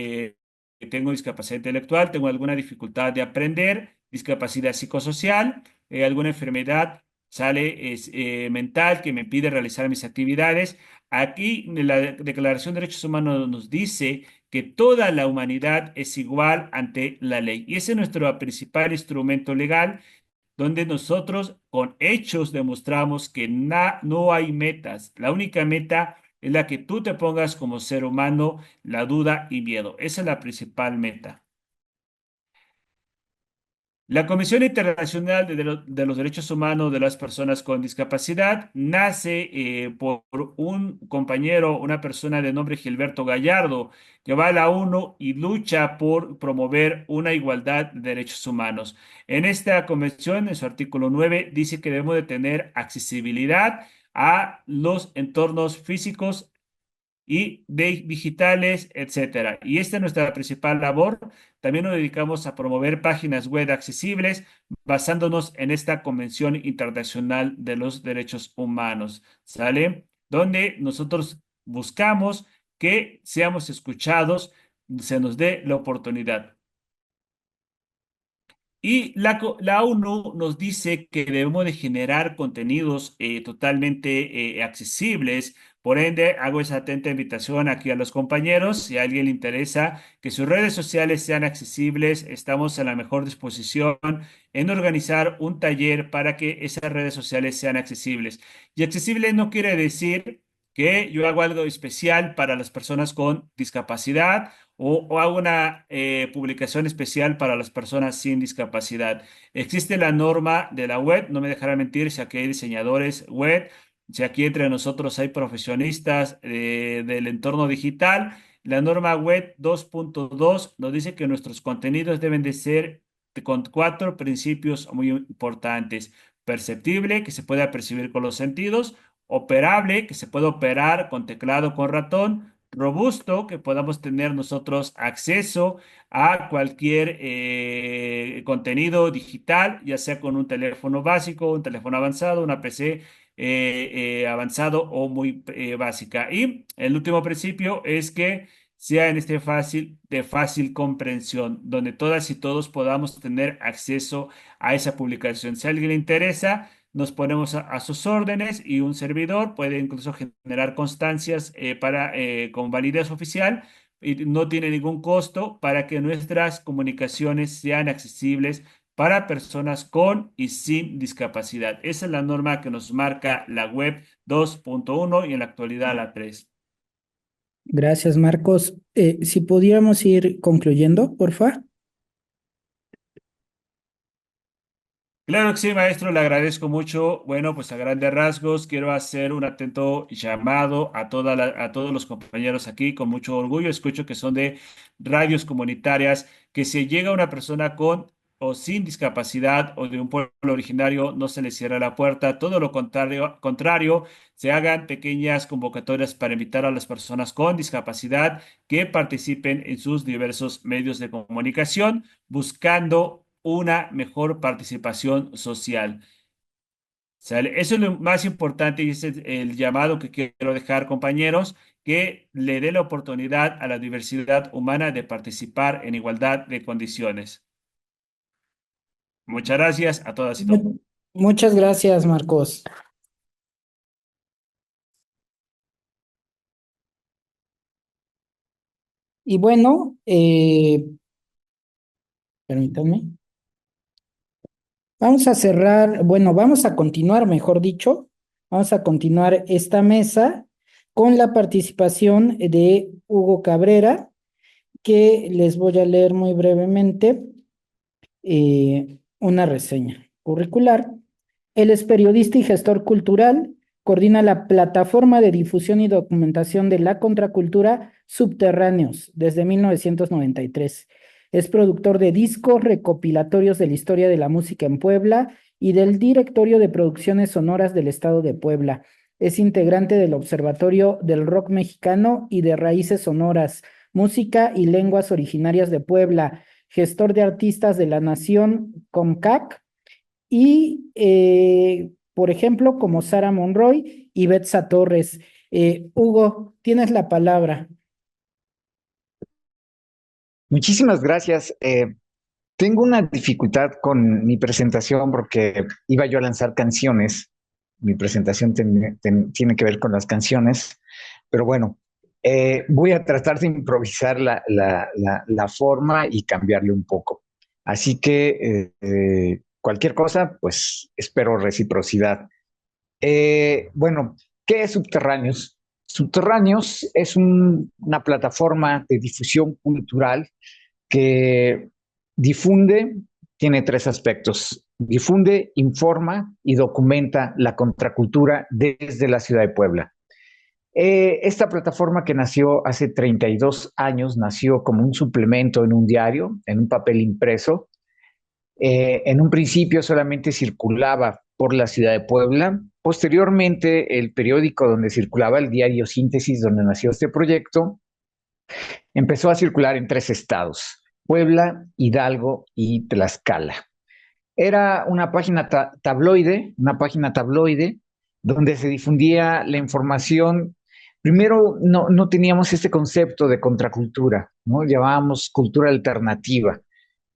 tengo discapacidad intelectual, tengo alguna dificultad de aprender, discapacidad psicosocial, alguna enfermedad, sale mental que me impide realizar mis actividades. Aquí la Declaración de Derechos Humanos nos dice que toda la humanidad es igual ante la ley. Y ese es nuestro principal instrumento legal donde nosotros con hechos demostramos que no hay metas. La única meta es la que tú te pongas como ser humano, la duda y miedo. Esa es la principal meta. La Comisión Internacional de los Derechos Humanos de las Personas con Discapacidad nace por un compañero, una persona de nombre Gilberto Gallardo, que va a la ONU y lucha por promover una igualdad de derechos humanos. En esta convención, en su artículo 9, dice que debemos de tener accesibilidad a los entornos físicos y de digitales, etcétera. Y esta es nuestra principal labor. También nos dedicamos a promover páginas web accesibles basándonos en esta Convención Internacional de los Derechos Humanos, ¿sale? Donde nosotros buscamos que seamos escuchados, se nos dé la oportunidad. Y la ONU nos dice que debemos de generar contenidos totalmente accesibles. Por ende, hago esa atenta invitación aquí a los compañeros. Si a alguien le interesa que sus redes sociales sean accesibles, estamos a la mejor disposición en organizar un taller para que esas redes sociales sean accesibles. Y accesible no quiere decir que yo hago algo especial para las personas con discapacidad o hago una publicación especial para las personas sin discapacidad. Existe la norma de la web, no me dejará mentir si aquí hay diseñadores web, si aquí entre nosotros hay profesionistas del entorno digital. La norma web 2.2 nos dice que nuestros contenidos deben de ser con cuatro principios muy importantes. Perceptible, que se pueda percibir con los sentidos. Operable, que se puede operar con teclado, con ratón. Robusto, que podamos tener nosotros acceso a cualquier contenido digital, ya sea con un teléfono básico, un teléfono avanzado, una PC avanzado o muy básica. Y el último principio es que sea en este de fácil comprensión, donde todas y todos podamos tener acceso a esa publicación. Si a alguien le interesa, nos ponemos a sus órdenes y un servidor puede incluso generar constancias con validez oficial y no tiene ningún costo para que nuestras comunicaciones sean accesibles para personas con y sin discapacidad. Esa es la norma que nos marca la web 2.1 y en la actualidad la 3. Gracias, Marcos. Si pudiéramos ir concluyendo, porfa. Claro que sí, maestro, le agradezco mucho. Bueno, pues a grandes rasgos quiero hacer un atento llamado a a todos los compañeros aquí, con mucho orgullo. Escucho que son de radios comunitarias, que si llega una persona con o sin discapacidad o de un pueblo originario, no se le cierra la puerta. Todo lo contrario, se hagan pequeñas convocatorias para invitar a las personas con discapacidad que participen en sus diversos medios de comunicación, buscando una mejor participación social. ¿Sale? Eso es lo más importante y ese es el llamado que quiero dejar, compañeros, que le dé la oportunidad a la diversidad humana de participar en igualdad de condiciones. Muchas gracias a todas y todos. Muchas gracias, Marcos. Y bueno, permítanme. Vamos a cerrar, bueno, vamos a continuar, mejor dicho, vamos a continuar esta mesa con la participación de Hugo Cabrera, que les voy a leer muy brevemente una reseña curricular. Él es periodista y gestor cultural, coordina la plataforma de difusión y documentación de la contracultura Subterráneos desde 1993. Es productor de discos recopilatorios de la historia de la música en Puebla y del Directorio de Producciones Sonoras del Estado de Puebla. Es integrante del Observatorio del Rock Mexicano y de Raíces Sonoras, Música y Lenguas Originarias de Puebla, gestor de artistas de la Nación COMCAC y, por ejemplo, como Sara Monroy y Betsa Torres. Hugo, tienes la palabra. Muchísimas gracias. Tengo una dificultad con mi presentación porque iba yo a lanzar canciones. Mi presentación tiene que ver con las canciones, pero bueno, voy a tratar de improvisar la forma y cambiarle un poco. Así que cualquier cosa, pues espero reciprocidad. Bueno, ¿qué es Subterráneos? Subterráneos es una plataforma de difusión cultural que difunde, tiene tres aspectos: difunde, informa y documenta la contracultura desde la ciudad de Puebla. Esta plataforma, que nació hace 32 años, nació como un suplemento en un diario, en un papel impreso. En un principio solamente circulaba por la ciudad de Puebla. Posteriormente, el periódico donde circulaba, el diario Síntesis, donde nació este proyecto, empezó a circular en tres estados: Puebla, Hidalgo y Tlaxcala. Era una página tabloide donde se difundía la información. Primero, no teníamos este concepto de contracultura, ¿no? Llamábamos cultura alternativa.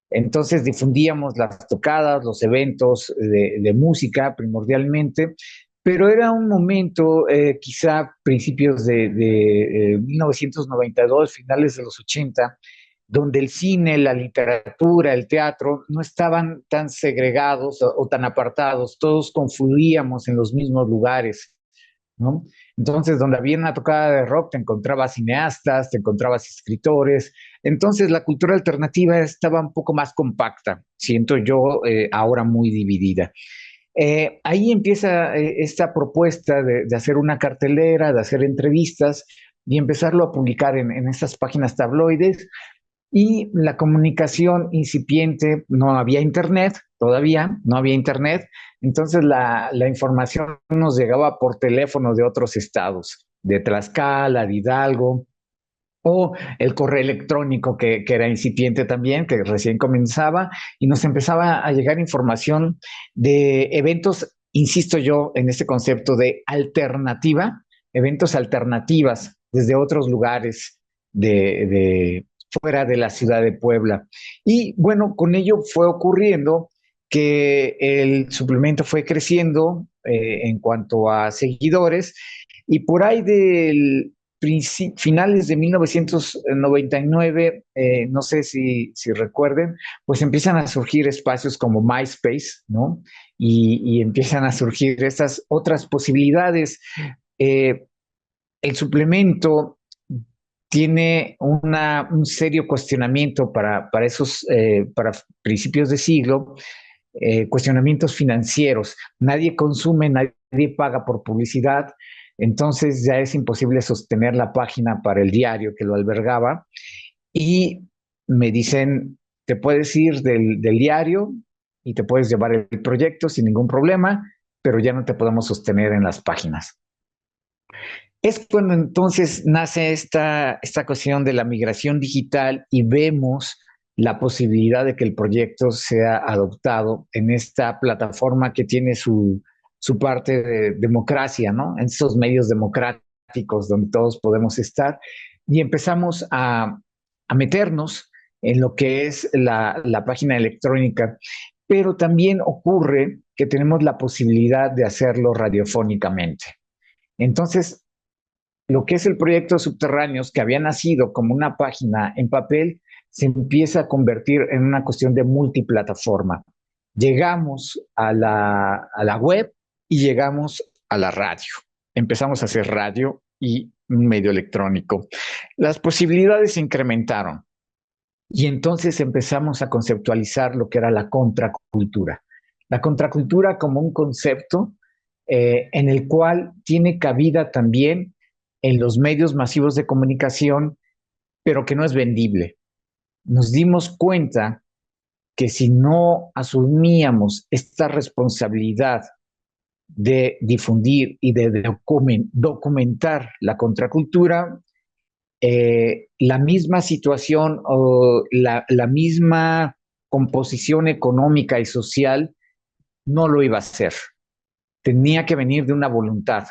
Entonces difundíamos las tocadas, los eventos de música primordialmente, pero era un momento, quizá principios de 1992, finales de los 80, donde el cine, la literatura, el teatro no estaban tan segregados o tan apartados, todos confluíamos en los mismos lugares, ¿no? Entonces, donde había una tocada de rock, te encontrabas cineastas, te encontrabas escritores. Entonces, la cultura alternativa estaba un poco más compacta, siento yo, ahora muy dividida. Ahí empieza esta propuesta de hacer una cartelera, de hacer entrevistas y empezarlo a publicar en estas páginas tabloides. Y la comunicación incipiente, no había internet, todavía no había internet, entonces la información nos llegaba por teléfono de otros estados, de Tlaxcala, de Hidalgo, o el correo electrónico que era incipiente también, que recién comenzaba, y nos empezaba a llegar información de eventos, insisto yo en este concepto de alternativa, eventos alternativas desde otros lugares de fuera de la ciudad de Puebla. Y bueno, con ello fue ocurriendo que el suplemento fue creciendo en cuanto a seguidores, y por ahí del finales de 1999, no sé si recuerden, pues empiezan a surgir espacios como MySpace, ¿no? Y empiezan a surgir estas otras posibilidades. Eh, el suplemento tiene un serio cuestionamiento para principios de siglo, cuestionamientos financieros. Nadie consume, nadie paga por publicidad, entonces ya es imposible sostener la página para el diario que lo albergaba. Y me dicen, te puedes ir del diario y te puedes llevar el proyecto sin ningún problema, pero ya no te podemos sostener en las páginas. Es cuando entonces nace esta cuestión de la migración digital y vemos la posibilidad de que el proyecto sea adoptado en esta plataforma que tiene su parte de democracia, ¿no? En esos medios democráticos donde todos podemos estar, y empezamos a meternos en lo que es la página electrónica, pero también ocurre que tenemos la posibilidad de hacerlo radiofónicamente. Entonces, lo que es el proyecto Subterráneos, que había nacido como una página en papel, se empieza a convertir en una cuestión de multiplataforma. Llegamos a la web y llegamos a la radio. Empezamos a hacer radio y un medio electrónico. Las posibilidades se incrementaron y entonces empezamos a conceptualizar lo que era la contracultura. La contracultura como un concepto en el cual tiene cabida también en los medios masivos de comunicación, pero que no es vendible. Nos dimos cuenta que si no asumíamos esta responsabilidad de difundir y de documentar la contracultura, la misma situación o la misma composición económica y social no lo iba a hacer. Tenía que venir de una voluntad.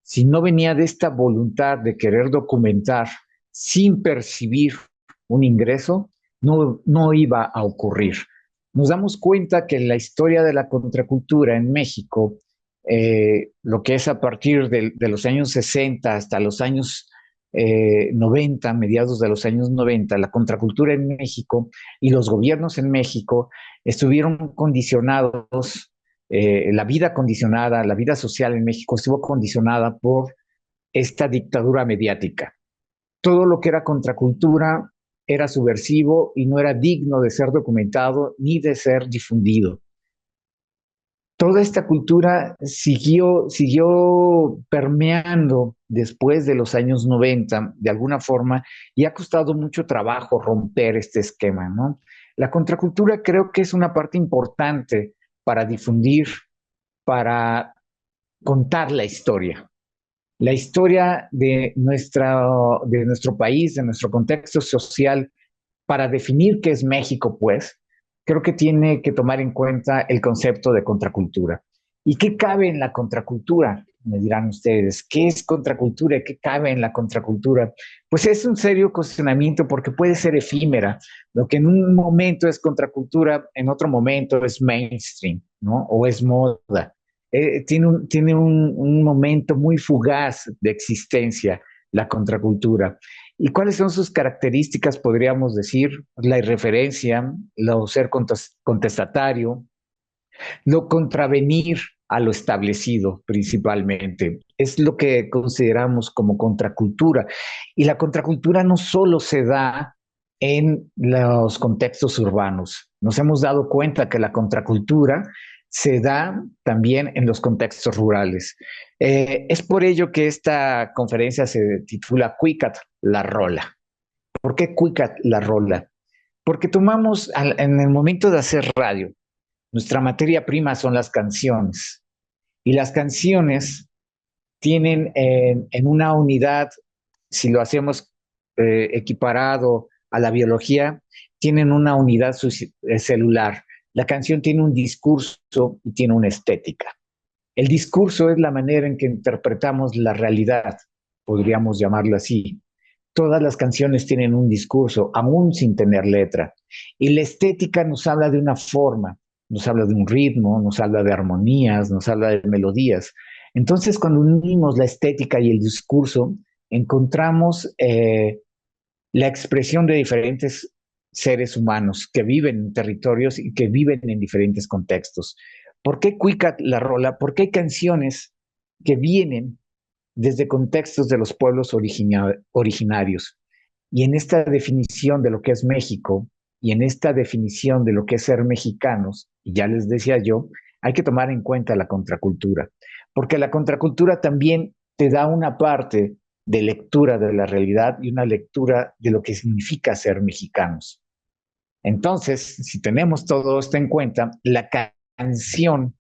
Si no venía de esta voluntad de querer documentar sin percibir un ingreso, no iba a ocurrir. Nos damos cuenta que en la historia de la contracultura en México, lo que es a partir de los años 60 hasta los años 90, mediados de los años 90, la contracultura en México y los gobiernos en México estuvieron condicionados, la vida condicionada, la vida social en México estuvo condicionada por esta dictadura mediática. Todo lo que era contracultura era subversivo y no era digno de ser documentado ni de ser difundido. Toda esta cultura siguió permeando después de los años 90, de alguna forma, y ha costado mucho trabajo romper este esquema, ¿no? La contracultura creo que es una parte importante para difundir, para contar la historia de nuestro país, de nuestro contexto social, para definir qué es México, pues, creo que tiene que tomar en cuenta el concepto de contracultura. ¿Y qué cabe en la contracultura? Me dirán ustedes, ¿qué es contracultura y qué cabe en la contracultura? Pues es un serio cuestionamiento porque puede ser efímera. Lo que en un momento es contracultura, en otro momento es mainstream, ¿no? O es moda. Tiene un momento muy fugaz de existencia, la contracultura. ¿Y cuáles son sus características? Podríamos decir la irreferencia, lo ser contestatario, lo contravenir a lo establecido principalmente. Es lo que consideramos como contracultura. Y la contracultura no solo se da en los contextos urbanos. Nos hemos dado cuenta que la contracultura se da también en los contextos rurales. Es por ello que esta conferencia se titula Cuicat la Rola. ¿Por qué Cuicat la Rola? Porque tomamos en el momento de hacer radio, nuestra materia prima son las canciones. Y las canciones tienen en una unidad, si lo hacemos equiparado a la biología, tienen una unidad celular. La canción tiene un discurso y tiene una estética. El discurso es la manera en que interpretamos la realidad, podríamos llamarlo así. Todas las canciones tienen un discurso, aún sin tener letra. Y la estética nos habla de una forma, nos habla de un ritmo, nos habla de armonías, nos habla de melodías. Entonces, cuando unimos la estética y el discurso, encontramos la expresión de diferentes seres humanos que viven en territorios y que viven en diferentes contextos. ¿Por qué Cuicat la Rola? Porque hay canciones que vienen desde contextos de los pueblos originarios. Y en esta definición de lo que es México y en esta definición de lo que es ser mexicanos, y ya les decía yo, hay que tomar en cuenta la contracultura, porque la contracultura también te da una parte de lectura de la realidad y una lectura de lo que significa ser mexicanos. Entonces, si tenemos todo esto en cuenta, la canción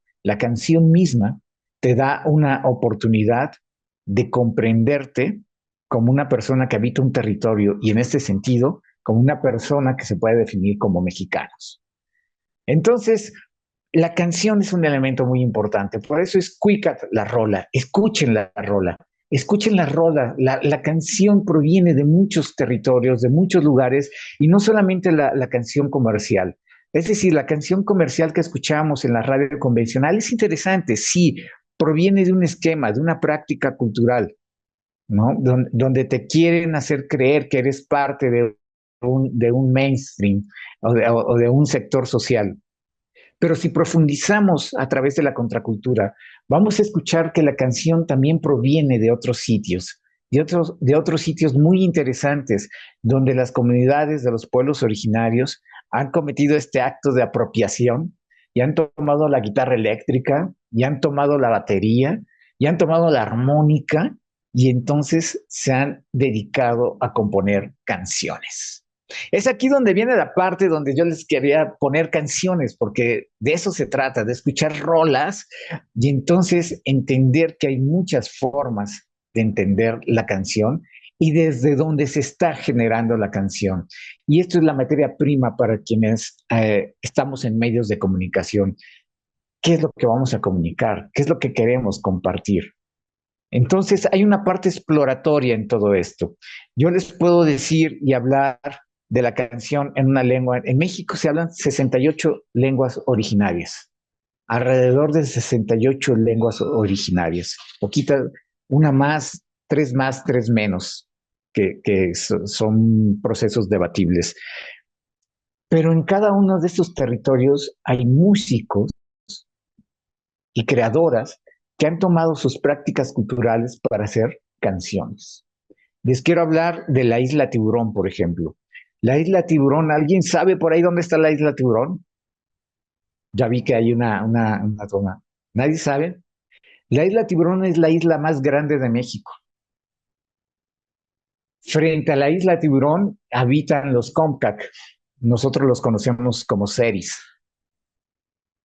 misma te da una oportunidad de comprenderte como una persona que habita un territorio y en este sentido, como una persona que se puede definir como mexicanos. Entonces, la canción es un elemento muy importante, por eso es Cuicat la Rola, escuchen la rola. Escuchen la rola, la canción proviene de muchos territorios, de muchos lugares, y no solamente la canción comercial. Es decir, la canción comercial que escuchamos en la radio convencional es interesante, sí, proviene de un esquema, de una práctica cultural, ¿no? Donde te quieren hacer creer que eres parte de un mainstream o de un sector social. Pero si profundizamos a través de la contracultura, vamos a escuchar que la canción también proviene de otros sitios, de otros sitios muy interesantes, donde las comunidades de los pueblos originarios han cometido este acto de apropiación y han tomado la guitarra eléctrica, y han tomado la batería, y han tomado la armónica, y entonces se han dedicado a componer canciones. Es aquí donde viene la parte donde yo les quería poner canciones, porque de eso se trata, de escuchar rolas y entonces entender que hay muchas formas de entender la canción y desde dónde se está generando la canción. Y esto es la materia prima para quienes estamos en medios de comunicación. ¿Qué es lo que vamos a comunicar? ¿Qué es lo que queremos compartir? Entonces hay una parte exploratoria en todo esto. Yo les puedo decir y hablar de la canción en una lengua. En México se hablan 68 lenguas originarias, alrededor de 68 lenguas originarias. Poquita, una más, tres menos, que son procesos debatibles. Pero en cada uno de estos territorios hay músicos y creadoras que han tomado sus prácticas culturales para hacer canciones. Les quiero hablar de la isla Tiburón, por ejemplo. La isla Tiburón, ¿alguien sabe por ahí dónde está la isla Tiburón? Ya vi que hay una toma. ¿Nadie sabe? La isla Tiburón es la isla más grande de México. Frente a la isla Tiburón habitan los Comcac. Nosotros los conocemos como seris.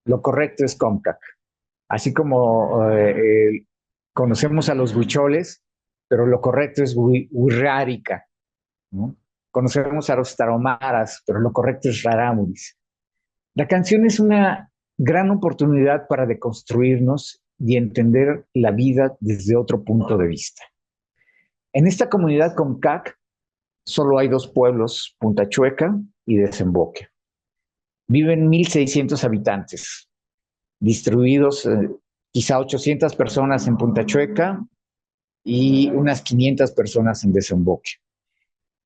Lo correcto es Comcac. Así como conocemos a los huicholes, pero lo correcto es Wixárika, ¿no? Conocemos a los tarahumaras, pero lo correcto es rarámuris. La canción es una gran oportunidad para deconstruirnos y entender la vida desde otro punto de vista. En esta comunidad Comcac solo hay dos pueblos, Punta Chueca y Desemboque. Viven 1,600 habitantes, distribuidos quizá 800 personas en Punta Chueca y unas 500 personas en Desemboque.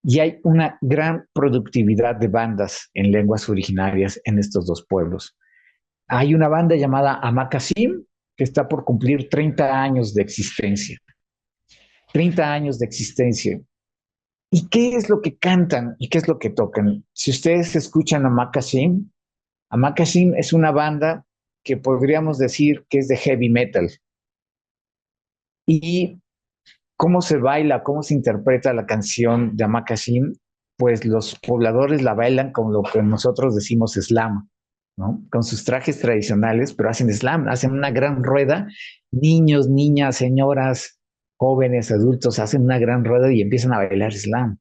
Y hay una gran productividad de bandas en lenguas originarias en estos dos pueblos. Hay una banda llamada Amacasim que está por cumplir 30 años de existencia. 30 años de existencia. ¿Y qué es lo que cantan y qué es lo que tocan? Si ustedes escuchan Amacasim, Amacasim es una banda que podríamos decir que es de heavy metal. Y cómo se baila, cómo se interpreta la canción de Amacasim, pues los pobladores la bailan con lo que nosotros decimos slam, ¿no? Con sus trajes tradicionales, pero hacen slam, hacen una gran rueda. Niños, niñas, señoras, jóvenes, adultos, hacen una gran rueda y empiezan a bailar slam.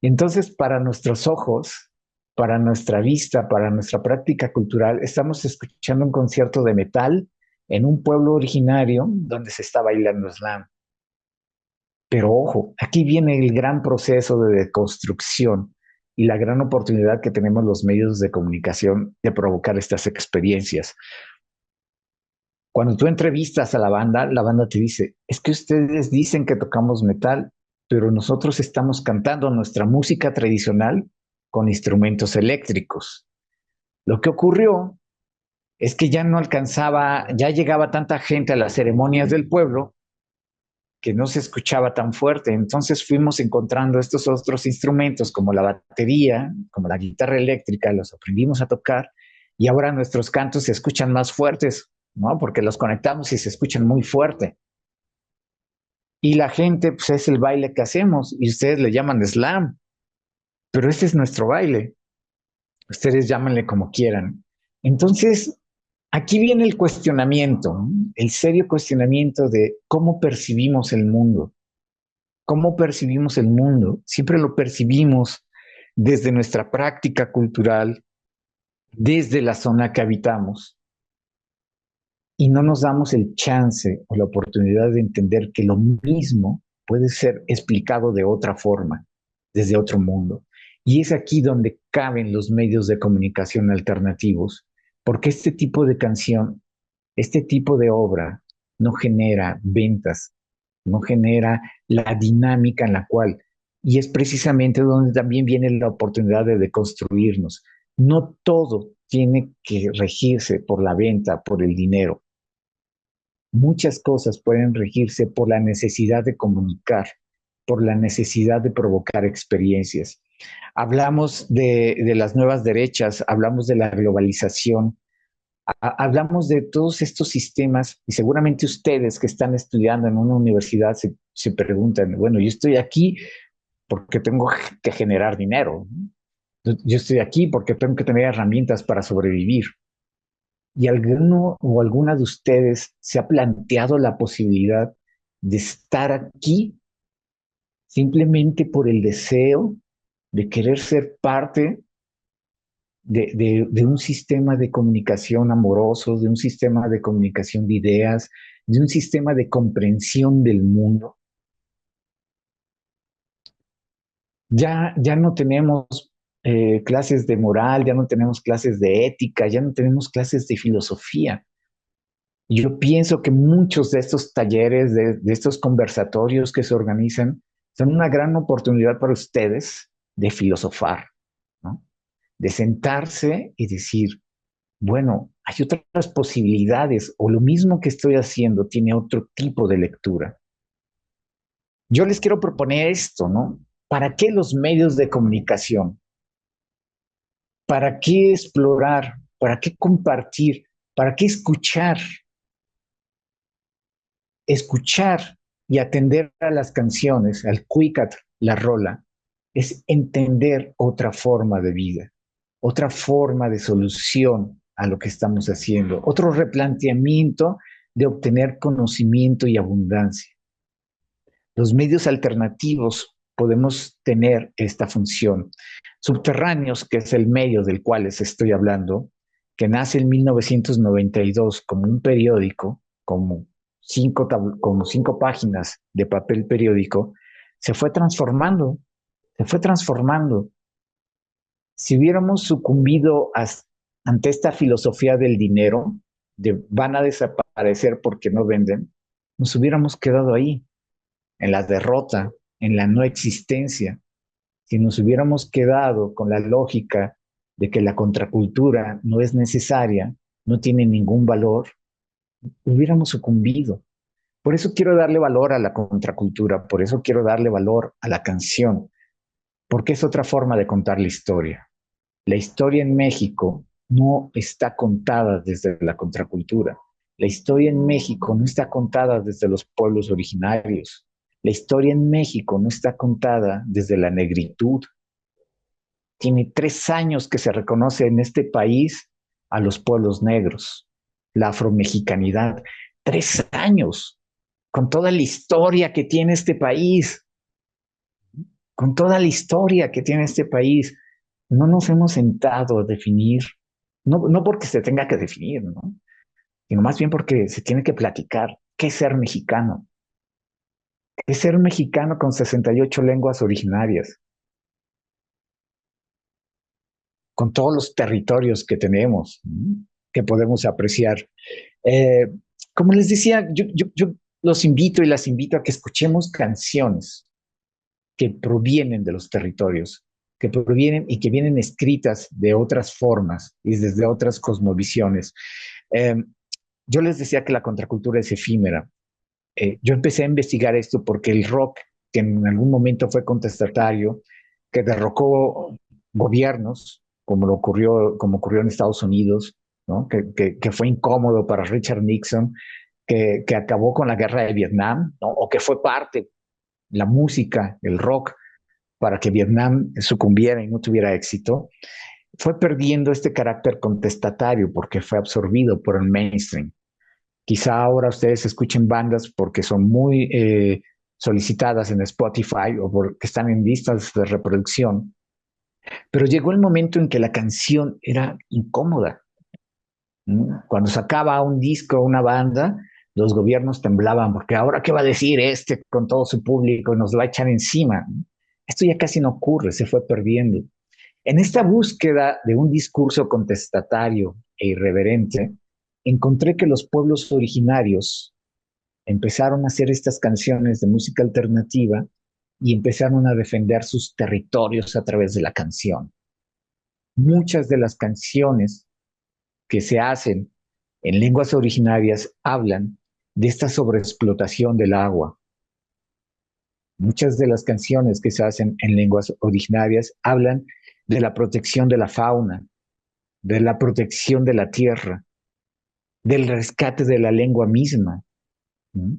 Entonces, para nuestros ojos, para nuestra vista, para nuestra práctica cultural, estamos escuchando un concierto de metal en un pueblo originario donde se está bailando slam. Pero ojo, aquí viene el gran proceso de deconstrucción y la gran oportunidad que tenemos los medios de comunicación de provocar estas experiencias. Cuando tú entrevistas a la banda te dice, es que ustedes dicen que tocamos metal, pero nosotros estamos cantando nuestra música tradicional con instrumentos eléctricos. Lo que ocurrió es que ya no alcanzaba, ya llegaba tanta gente a las ceremonias del pueblo que no se escuchaba tan fuerte. Entonces fuimos encontrando estos otros instrumentos como la batería, como la guitarra eléctrica, los aprendimos a tocar y ahora nuestros cantos se escuchan más fuertes, ¿no? Porque los conectamos y se escuchan muy fuerte. Y la gente, pues es el baile que hacemos y ustedes le llaman slam, pero este es nuestro baile. Ustedes llámenle como quieran. Entonces, aquí viene el cuestionamiento, ¿no? El serio cuestionamiento de cómo percibimos el mundo. ¿Cómo percibimos el mundo? Siempre lo percibimos desde nuestra práctica cultural, desde la zona que habitamos. Y no nos damos el chance o la oportunidad de entender que lo mismo puede ser explicado de otra forma, desde otro mundo. Y es aquí donde caben los medios de comunicación alternativos, porque este tipo de canción, este tipo de obra no genera ventas, no genera la dinámica en la cual, y es precisamente donde también viene la oportunidad de deconstruirnos. No todo tiene que regirse por la venta, por el dinero. Muchas cosas pueden regirse por la necesidad de comunicar, por la necesidad de provocar experiencias. Hablamos de las nuevas derechas, hablamos de la globalización, hablamos de todos estos sistemas y seguramente ustedes que están estudiando en una universidad se preguntan, bueno, yo estoy aquí porque tengo que generar dinero, ¿no? Yo estoy aquí porque tengo que tener herramientas para sobrevivir. ¿Y alguno o alguna de ustedes se ha planteado la posibilidad de estar aquí simplemente por el deseo de querer ser parte de un sistema de comunicación amoroso, de un sistema de comunicación de ideas, de un sistema de comprensión del mundo? Ya no tenemos clases de moral, ya no tenemos clases de ética, ya no tenemos clases de filosofía. Yo pienso que muchos de estos talleres, de estos conversatorios que se organizan, son una gran oportunidad para ustedes de filosofar, ¿no? De sentarse y decir, bueno, hay otras posibilidades o lo mismo que estoy haciendo tiene otro tipo de lectura. Yo les quiero proponer esto, ¿no? ¿Para qué los medios de comunicación? ¿Para qué explorar? ¿Para qué compartir? ¿Para qué escuchar? Escuchar y atender a las canciones, al cuicat, la rola, es entender otra forma de vida, otra forma de solución a lo que estamos haciendo, otro replanteamiento de obtener conocimiento y abundancia. Los medios alternativos podemos tener esta función. Subterráneos, que es el medio del cual les estoy hablando, que nace en 1992 como un periódico, como cinco páginas de papel periódico, se fue transformando, se fue transformando. Si hubiéramos sucumbido ante esta filosofía del dinero, de van a desaparecer porque no venden, nos hubiéramos quedado ahí, en la derrota, en la no existencia. Si nos hubiéramos quedado con la lógica de que la contracultura no es necesaria, no tiene ningún valor, hubiéramos sucumbido. Por eso quiero darle valor a la contracultura, por eso quiero darle valor a la canción, porque es otra forma de contar la historia. La historia en México no está contada desde la contracultura. La historia en México no está contada desde los pueblos originarios. La historia en México no está contada desde la negritud. Tiene 3 años que se reconoce en este país a los pueblos negros, la afromexicanidad. 3 años, con toda la historia que tiene este país, con toda la historia que tiene este país. No nos hemos sentado a definir, no porque se tenga que definir, ¿no? Sino más bien porque se tiene que platicar qué es ser mexicano. ¿Qué es ser mexicano con 68 lenguas originarias? Con todos los territorios que tenemos, ¿no? Que podemos apreciar. Eh, Como les decía, yo los invito y las invito a que escuchemos canciones que provienen de los territorios, que provienen y que vienen escritas de otras formas y desde otras cosmovisiones. Eh, yo les decía que la contracultura es efímera. Yo empecé a investigar esto porque el rock, que en algún momento fue contestatario, que derrocó gobiernos, como ocurrió en Estados Unidos, ¿no? Que fue incómodo para Richard Nixon, que acabó con la guerra de Vietnam, ¿no? O que fue parte, la música, el rock, para que Vietnam sucumbiera y no tuviera éxito, fue perdiendo este carácter contestatario porque fue absorbido por el mainstream. Quizá ahora ustedes escuchen bandas porque son muy solicitadas en Spotify o porque están en listas de reproducción, pero llegó el momento en que la canción era incómoda. Cuando sacaba un disco una banda, los gobiernos temblaban porque ahora qué va a decir este con todo su público y nos va a echar encima. Esto ya casi no ocurre, se fue perdiendo. En esta búsqueda de un discurso contestatario e irreverente, encontré que los pueblos originarios empezaron a hacer estas canciones de música alternativa y empezaron a defender sus territorios a través de la canción. Muchas de las canciones que se hacen en lenguas originarias hablan de esta sobreexplotación del agua. Muchas de las canciones que se hacen en lenguas originarias hablan de la protección de la fauna, de la protección de la tierra, del rescate de la lengua misma. ¿No?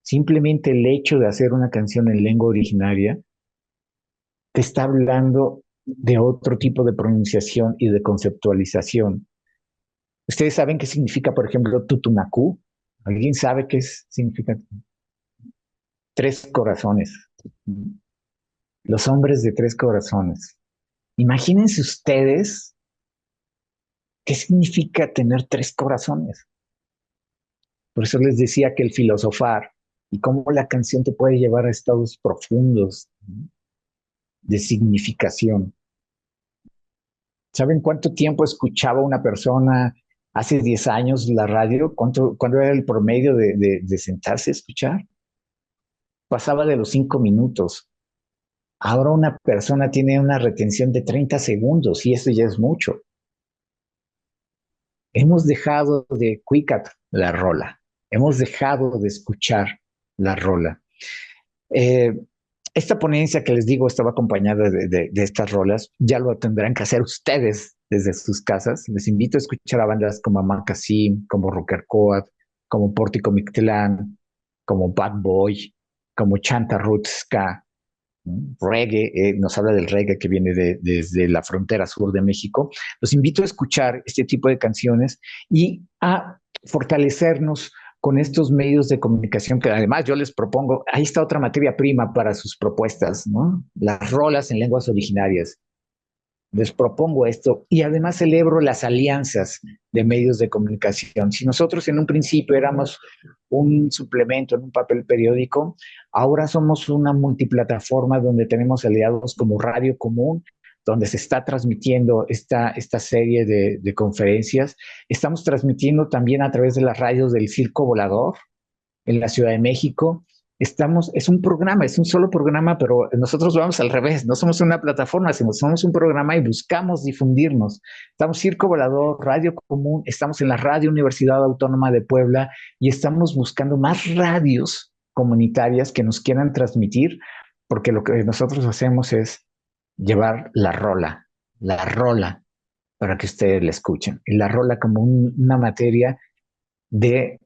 Simplemente el hecho de hacer una canción en lengua originaria te está hablando de otro tipo de pronunciación y de conceptualización. ¿Ustedes saben qué significa, por ejemplo, tutunacú? ¿Alguien sabe qué significa? 3 corazones. Los hombres de 3 corazones. Imagínense ustedes qué significa tener 3 corazones. Por eso les decía que el filosofar y cómo la canción te puede llevar a estados profundos de significación. ¿Saben cuánto tiempo escuchaba una persona hace 10 años la radio? ¿Cuánto era el promedio de sentarse a escuchar? Pasaba de los 5 minutos. Ahora una persona tiene una retención de 30 segundos y eso ya es mucho. Hemos dejado de quick-up la rola. Hemos dejado de escuchar la rola. Esta ponencia que les digo estaba acompañada de estas rolas. Ya lo tendrán que hacer ustedes desde sus casas. Les invito a escuchar a bandas como Amacasim, como Rocker Coat, como Pórtico Mictlán, como Bad Boy, como Chanta Roots Ska, reggae, nos habla del reggae que viene desde la frontera sur de México. Los invito a escuchar este tipo de canciones y a fortalecernos con estos medios de comunicación que además yo les propongo. Ahí está otra materia prima para sus propuestas, ¿no? Las rolas en lenguas originarias. Les propongo esto y además celebro las alianzas de medios de comunicación. Si nosotros en un principio éramos un suplemento en un papel periódico, ahora somos una multiplataforma donde tenemos aliados como Radio Común, donde se está transmitiendo esta serie de conferencias. Estamos transmitiendo también a través de las radios del Circo Volador en la Ciudad de México. Es un programa, es un solo programa, pero nosotros vamos al revés, no somos una plataforma, somos un programa y buscamos difundirnos. Estamos Circo Volador, Radio Común, estamos en la Radio Universidad Autónoma de Puebla y estamos buscando más radios comunitarias que nos quieran transmitir, porque lo que nosotros hacemos es llevar la rola, para que ustedes la escuchen. Y la rola como una materia de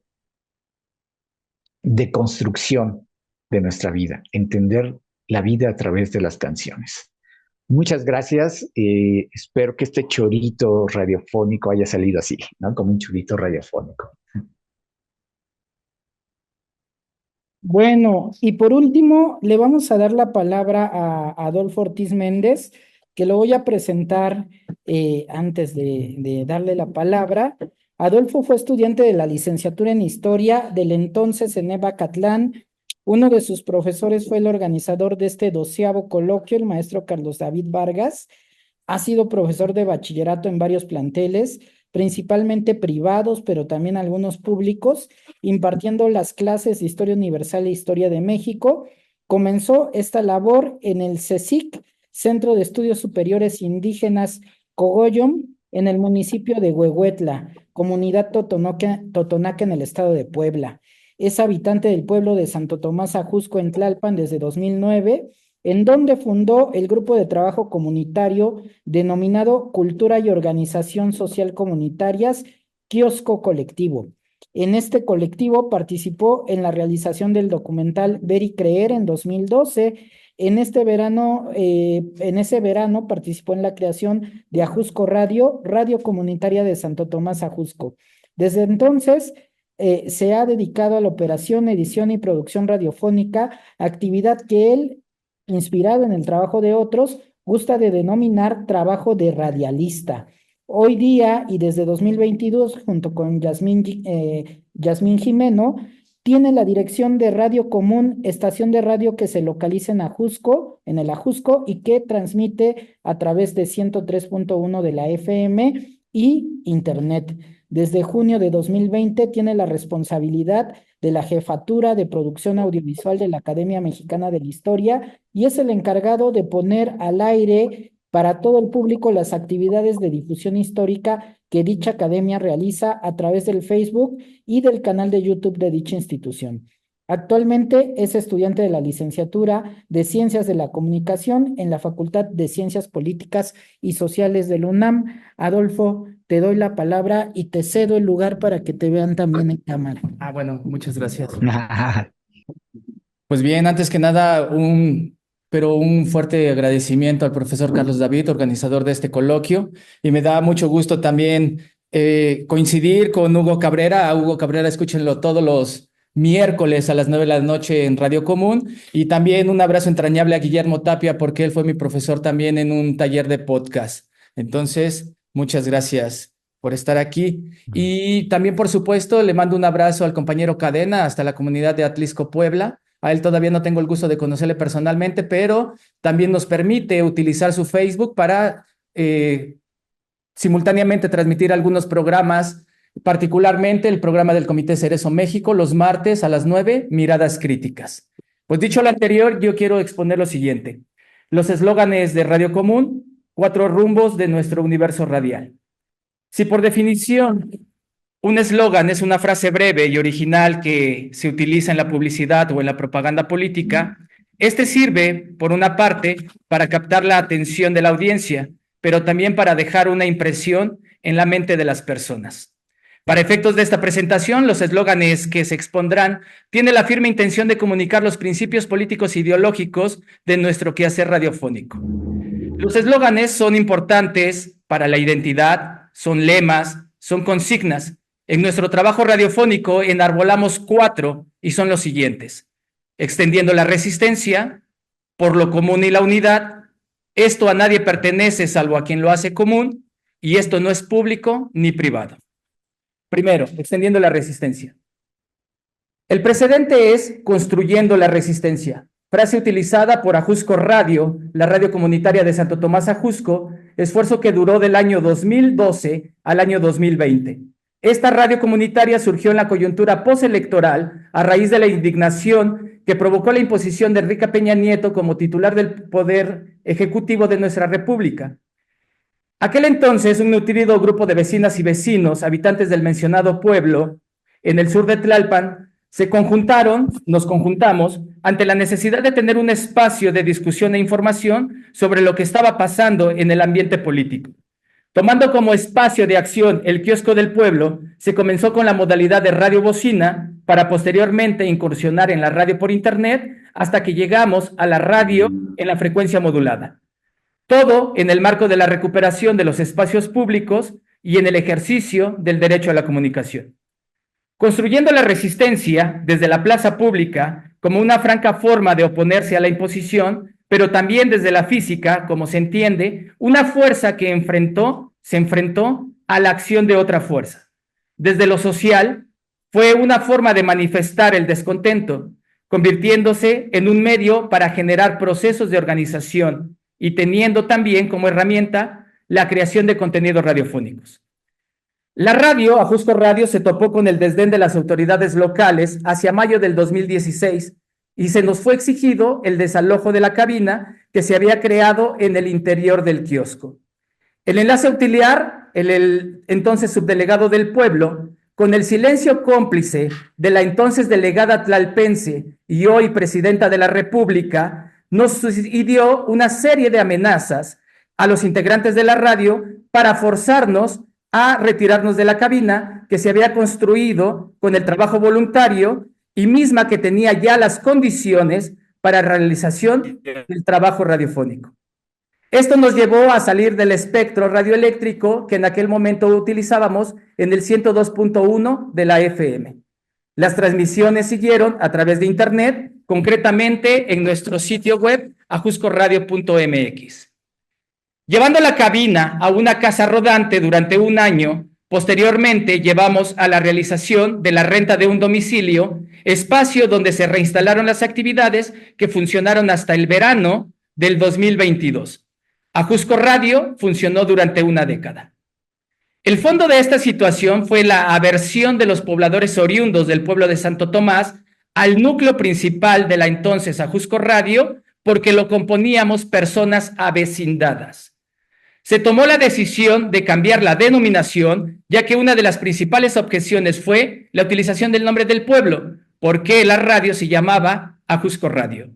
construcción de nuestra vida, entender la vida a través de las canciones. Muchas gracias. Espero que este chorito radiofónico haya salido así, ¿no? Como un chorito radiofónico. Bueno, y por último, le vamos a dar la palabra a Adolfo Ortiz Méndez, que lo voy a presentar antes de darle la palabra. Adolfo fue estudiante de la licenciatura en Historia del entonces ENEVA Catlán. Uno de sus profesores fue el organizador de este 12º coloquio, el maestro Carlos David Vargas. Ha sido profesor de bachillerato en varios planteles, principalmente privados, pero también algunos públicos, impartiendo las clases de Historia Universal e Historia de México. Comenzó esta labor en el CECIC, Centro de Estudios Superiores Indígenas Cogollom, en el municipio de Huehuetla, comunidad totonaca en el estado de Puebla. Es habitante del pueblo de Santo Tomás Ajusco en Tlalpan desde 2009, en donde fundó el grupo de trabajo comunitario denominado Cultura y Organización Social Comunitarias, Kiosco Colectivo. En este colectivo participó en la realización del documental Ver y Creer en 2012. En ese verano participó en la creación de Ajusco Radio, Radio Comunitaria de Santo Tomás Ajusco. Desde entonces se ha dedicado a la operación, edición y producción radiofónica, actividad que él, inspirado en el trabajo de otros, gusta de denominar trabajo de radialista. Hoy día y desde 2022, junto con Yasmín Jimeno, tiene la dirección de Radio Común, estación de radio que se localiza en Ajusco, en el Ajusco, y que transmite a través de 103.1 de la FM y Internet. Desde junio de 2020 tiene la responsabilidad de la jefatura de producción audiovisual de la Academia Mexicana de la Historia y es el encargado de poner al aire para todo el público las actividades de difusión histórica que dicha academia realiza a través del Facebook y del canal de YouTube de dicha institución. Actualmente es estudiante de la licenciatura de Ciencias de la Comunicación en la Facultad de Ciencias Políticas y Sociales de la UNAM. Adolfo, te doy la palabra y te cedo el lugar para que te vean también en cámara. Bueno, muchas gracias. Pues bien, antes que nada, un fuerte agradecimiento al profesor Carlos David, organizador de este coloquio, y me da mucho gusto también coincidir con Hugo Cabrera. A Hugo Cabrera escúchenlo todos los miércoles a las 9 de la noche en Radio Común, y también un abrazo entrañable a Guillermo Tapia, porque él fue mi profesor también en un taller de podcast. Entonces, muchas gracias por estar aquí. Y también, por supuesto, le mando un abrazo al compañero Cadena hasta la comunidad de Atlisco, Puebla. A él todavía no tengo el gusto de conocerle personalmente, pero también nos permite utilizar su Facebook para simultáneamente transmitir algunos programas, particularmente el programa del Comité Cerezo México, los martes a las 9, Miradas Críticas. Pues dicho lo anterior, yo quiero exponer lo siguiente. Los eslóganes de Radio Común, 4 rumbos de nuestro universo radial. Si por definición un eslogan es una frase breve y original que se utiliza en la publicidad o en la propaganda política, este sirve, por una parte, para captar la atención de la audiencia, pero también para dejar una impresión en la mente de las personas. Para efectos de esta presentación, los eslóganes que se expondrán tienen la firme intención de comunicar los principios políticos e ideológicos de nuestro quehacer radiofónico. Los eslóganes son importantes para la identidad, son lemas, son consignas. En nuestro trabajo radiofónico enarbolamos 4 y son los siguientes: extendiendo la resistencia, por lo común y la unidad, esto a nadie pertenece salvo a quien lo hace común, y esto no es público ni privado. Primero, extendiendo la resistencia. El precedente es construyendo la resistencia, frase utilizada por Ajusco Radio, la radio comunitaria de Santo Tomás Ajusco, esfuerzo que duró del año 2012 al año 2020. Esta radio comunitaria surgió en la coyuntura postelectoral a raíz de la indignación que provocó la imposición de Enrique Peña Nieto como titular del Poder Ejecutivo de nuestra República. Aquel entonces, un nutrido grupo de vecinas y vecinos, habitantes del mencionado pueblo, en el sur de Tlalpan, nos conjuntamos ante la necesidad de tener un espacio de discusión e información sobre lo que estaba pasando en el ambiente político. Tomando como espacio de acción el kiosco del pueblo, se comenzó con la modalidad de radio bocina para posteriormente incursionar en la radio por internet hasta que llegamos a la radio en la frecuencia modulada. Todo en el marco de la recuperación de los espacios públicos y en el ejercicio del derecho a la comunicación. Construyendo la resistencia desde la plaza pública como una franca forma de oponerse a la imposición, pero también desde la física, como se entiende, una fuerza que se enfrentó a la acción de otra fuerza. Desde lo social, fue una forma de manifestar el descontento, convirtiéndose en un medio para generar procesos de organización y teniendo también como herramienta la creación de contenidos radiofónicos. La radio, Ajusco Radio, se topó con el desdén de las autoridades locales hacia mayo del 2016 y se nos fue exigido el desalojo de la cabina que se había creado en el interior del kiosco. El enlace auxiliar, el entonces subdelegado del pueblo, con el silencio cómplice de la entonces delegada tlalpense y hoy presidenta de la República, nos sucedió una serie de amenazas a los integrantes de la radio para forzarnos a retirarnos de la cabina que se había construido con el trabajo voluntario y misma que tenía ya las condiciones para realización del trabajo radiofónico. Esto nos llevó a salir del espectro radioeléctrico que en aquel momento utilizábamos en el 102.1 de la FM. Las transmisiones siguieron a través de internet, concretamente en nuestro sitio web ajuscoradio.mx. Llevando la cabina a una casa rodante durante un año, posteriormente llevamos a la realización de la renta de un domicilio, espacio donde se reinstalaron las actividades que funcionaron hasta el verano del 2022. Ajusco Radio funcionó durante una década. El fondo de esta situación fue la aversión de los pobladores oriundos del pueblo de Santo Tomás al núcleo principal de la entonces Ajusco Radio, porque lo componíamos personas avecindadas. Se tomó la decisión de cambiar la denominación, ya que una de las principales objeciones fue la utilización del nombre del pueblo, porque la radio se llamaba Ajusco Radio.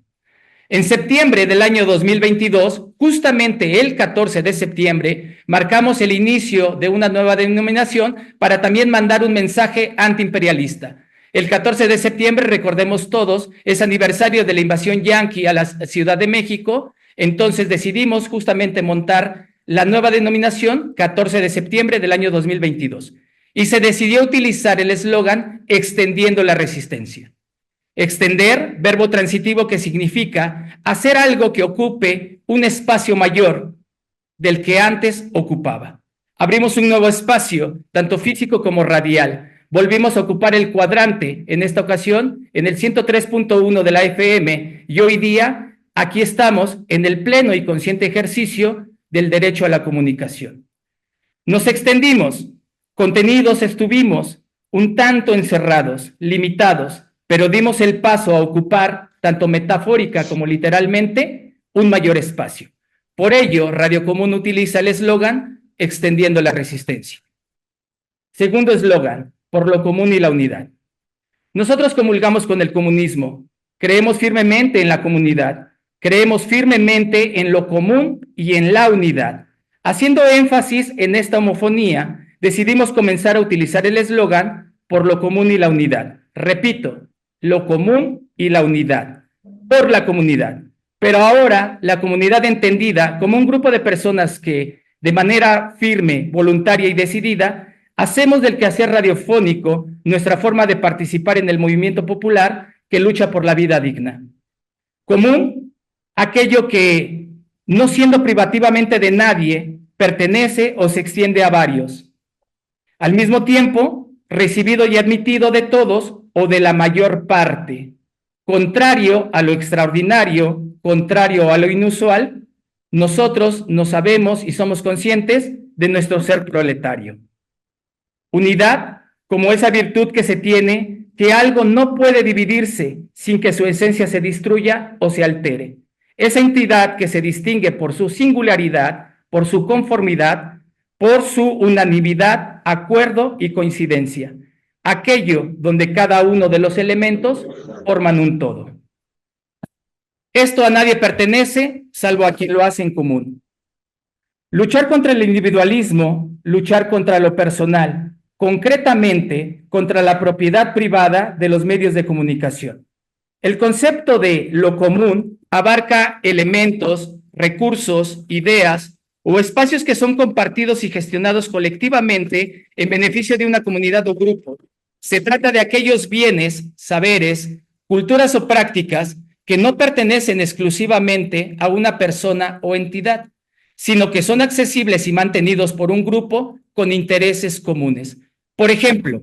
En septiembre del año 2022, justamente el 14 de septiembre, marcamos el inicio de una nueva denominación para también mandar un mensaje antiimperialista. El 14 de septiembre, recordemos todos, es aniversario de la invasión yanqui a la Ciudad de México, entonces decidimos justamente montar la nueva denominación 14 de septiembre del año 2022 y se decidió utilizar el eslogan extendiendo la resistencia. Extender, verbo transitivo que significa hacer algo que ocupe un espacio mayor del que antes ocupaba. Abrimos un nuevo espacio, tanto físico como radial. Volvimos a ocupar el cuadrante, en esta ocasión, en el 103.1 de la FM, y hoy día aquí estamos en el pleno y consciente ejercicio del derecho a la comunicación. Nos extendimos, contenidos estuvimos un tanto encerrados, limitados, pero dimos el paso a ocupar, tanto metafórica como literalmente, un mayor espacio. Por ello, Radio Común utiliza el eslogan extendiendo la resistencia. Segundo eslogan, por lo común y la unidad. Nosotros comulgamos con el comunismo, creemos firmemente en la comunidad, creemos firmemente en lo común y en la unidad. Haciendo énfasis en esta homofonía, decidimos comenzar a utilizar el eslogan por lo común y la unidad. Repito, lo común y la unidad, por la comunidad. Pero ahora la comunidad entendida como un grupo de personas que de manera firme, voluntaria y decidida hacemos del quehacer radiofónico nuestra forma de participar en el movimiento popular que lucha por la vida digna. Común, aquello que, no siendo privativamente de nadie, pertenece o se extiende a varios. Al mismo tiempo, recibido y admitido de todos o de la mayor parte. Contrario a lo extraordinario, contrario a lo inusual, nosotros no sabemos y somos conscientes de nuestro ser proletario. Unidad, como esa virtud que se tiene, que algo no puede dividirse sin que su esencia se destruya o se altere. Esa entidad que se distingue por su singularidad, por su conformidad, por su unanimidad, acuerdo y coincidencia. Aquello donde cada uno de los elementos forman un todo. Esto a nadie pertenece, salvo a quien lo hace en común. Luchar contra el individualismo, luchar contra lo personal, concretamente contra la propiedad privada de los medios de comunicación. El concepto de lo común abarca elementos, recursos, ideas o espacios que son compartidos y gestionados colectivamente en beneficio de una comunidad o grupo. Se trata de aquellos bienes, saberes, culturas o prácticas que no pertenecen exclusivamente a una persona o entidad, sino que son accesibles y mantenidos por un grupo con intereses comunes. Por ejemplo,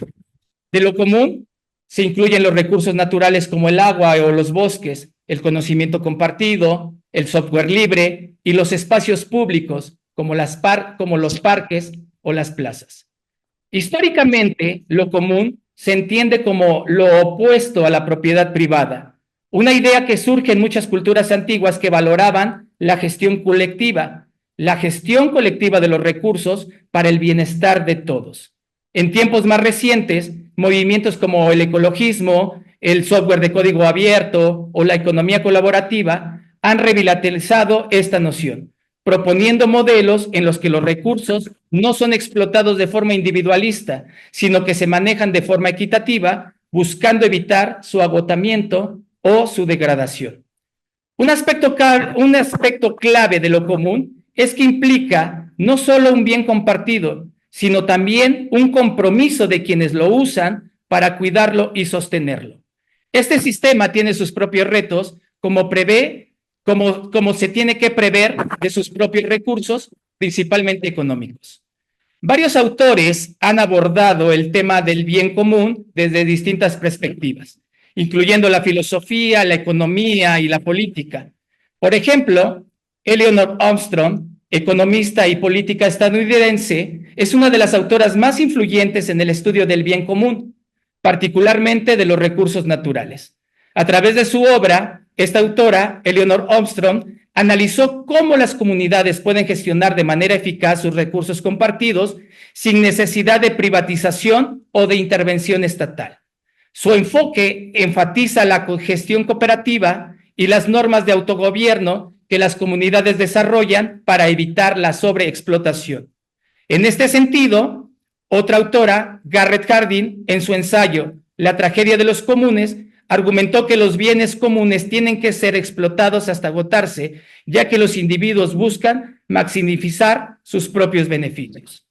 de lo común se incluyen los recursos naturales como el agua o los bosques, el conocimiento compartido, el software libre y los espacios públicos como los parques o las plazas. Históricamente, lo común se entiende como lo opuesto a la propiedad privada, una idea que surge en muchas culturas antiguas que valoraban la gestión colectiva de los recursos para el bienestar de todos. En tiempos más recientes, movimientos como el ecologismo, el software de código abierto o la economía colaborativa han revitalizado esta noción, proponiendo modelos en los que los recursos no son explotados de forma individualista, sino que se manejan de forma equitativa, buscando evitar su agotamiento o su degradación. Un aspecto clave de lo común es que implica no solo un bien compartido, sino también un compromiso de quienes lo usan para cuidarlo y sostenerlo. Este sistema tiene sus propios retos, como se tiene que prever de sus propios recursos, principalmente económicos. Varios autores han abordado el tema del bien común desde distintas perspectivas, incluyendo la filosofía, la economía y la política. Por ejemplo, Eleanor Armstrong economista y política estadounidense, es una de las autoras más influyentes en el estudio del bien común, particularmente de los recursos naturales. A través de su obra, esta autora, Eleanor Armstrong, analizó cómo las comunidades pueden gestionar de manera eficaz sus recursos compartidos sin necesidad de privatización o de intervención estatal. Su enfoque enfatiza la gestión cooperativa y las normas de autogobierno que las comunidades desarrollan para evitar la sobreexplotación. En este sentido, otra autora, Garrett Hardin, en su ensayo La tragedia de los comunes, argumentó que los bienes comunes tienen que ser explotados hasta agotarse, ya que los individuos buscan maximizar sus propios beneficios.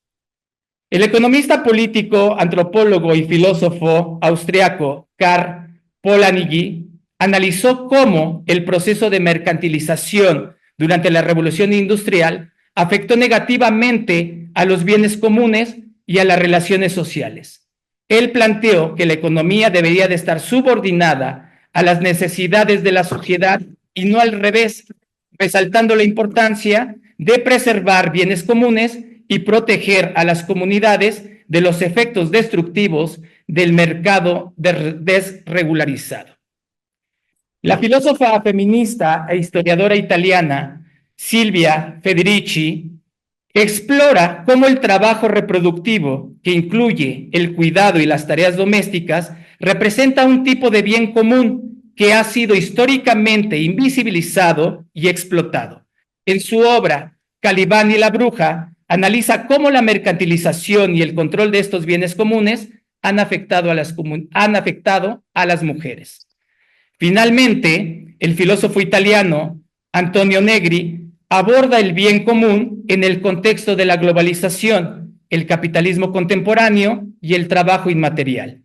El economista político, antropólogo y filósofo austriaco Karl Polanyi analizó cómo el proceso de mercantilización durante la Revolución Industrial afectó negativamente a los bienes comunes y a las relaciones sociales. Él planteó que la economía debería de estar subordinada a las necesidades de la sociedad y no al revés, resaltando la importancia de preservar bienes comunes y proteger a las comunidades de los efectos destructivos del mercado desregularizado. La filósofa feminista e historiadora italiana Silvia Federici explora cómo el trabajo reproductivo, que incluye el cuidado y las tareas domésticas, representa un tipo de bien común que ha sido históricamente invisibilizado y explotado. En su obra, Calibán y la bruja, analiza cómo la mercantilización y el control de estos bienes comunes han afectado a las mujeres. Finalmente, el filósofo italiano Antonio Negri aborda el bien común en el contexto de la globalización, el capitalismo contemporáneo y el trabajo inmaterial.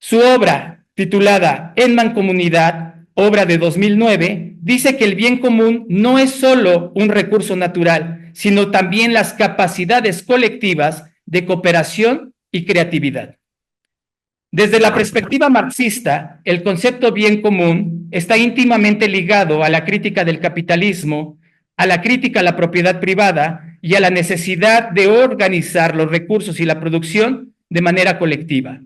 Su obra, titulada En Mancomunidad, obra de 2009, dice que el bien común no es solo un recurso natural, sino también las capacidades colectivas de cooperación y creatividad. Desde la perspectiva marxista, el concepto bien común está íntimamente ligado a la crítica del capitalismo, a la crítica a la propiedad privada y a la necesidad de organizar los recursos y la producción de manera colectiva.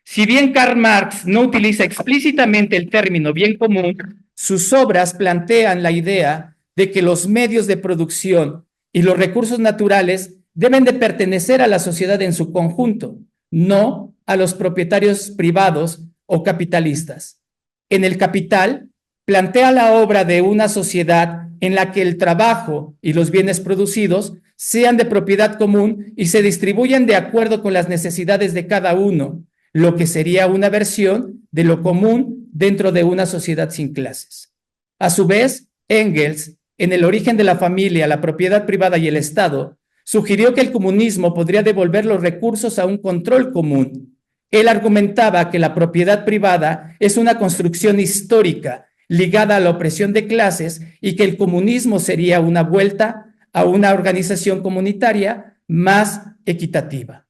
Si bien Karl Marx no utiliza explícitamente el término bien común, sus obras plantean la idea de que los medios de producción y los recursos naturales deben de pertenecer a la sociedad en su conjunto, no a los propietarios privados o capitalistas. En El Capital, plantea la obra de una sociedad en la que el trabajo y los bienes producidos sean de propiedad común y se distribuyan de acuerdo con las necesidades de cada uno, lo que sería una versión de lo común dentro de una sociedad sin clases. A su vez, Engels, en El origen de la familia, la propiedad privada y el Estado, sugirió que el comunismo podría devolver los recursos a un control común. Él argumentaba que la propiedad privada es una construcción histórica ligada a la opresión de clases y que el comunismo sería una vuelta a una organización comunitaria más equitativa.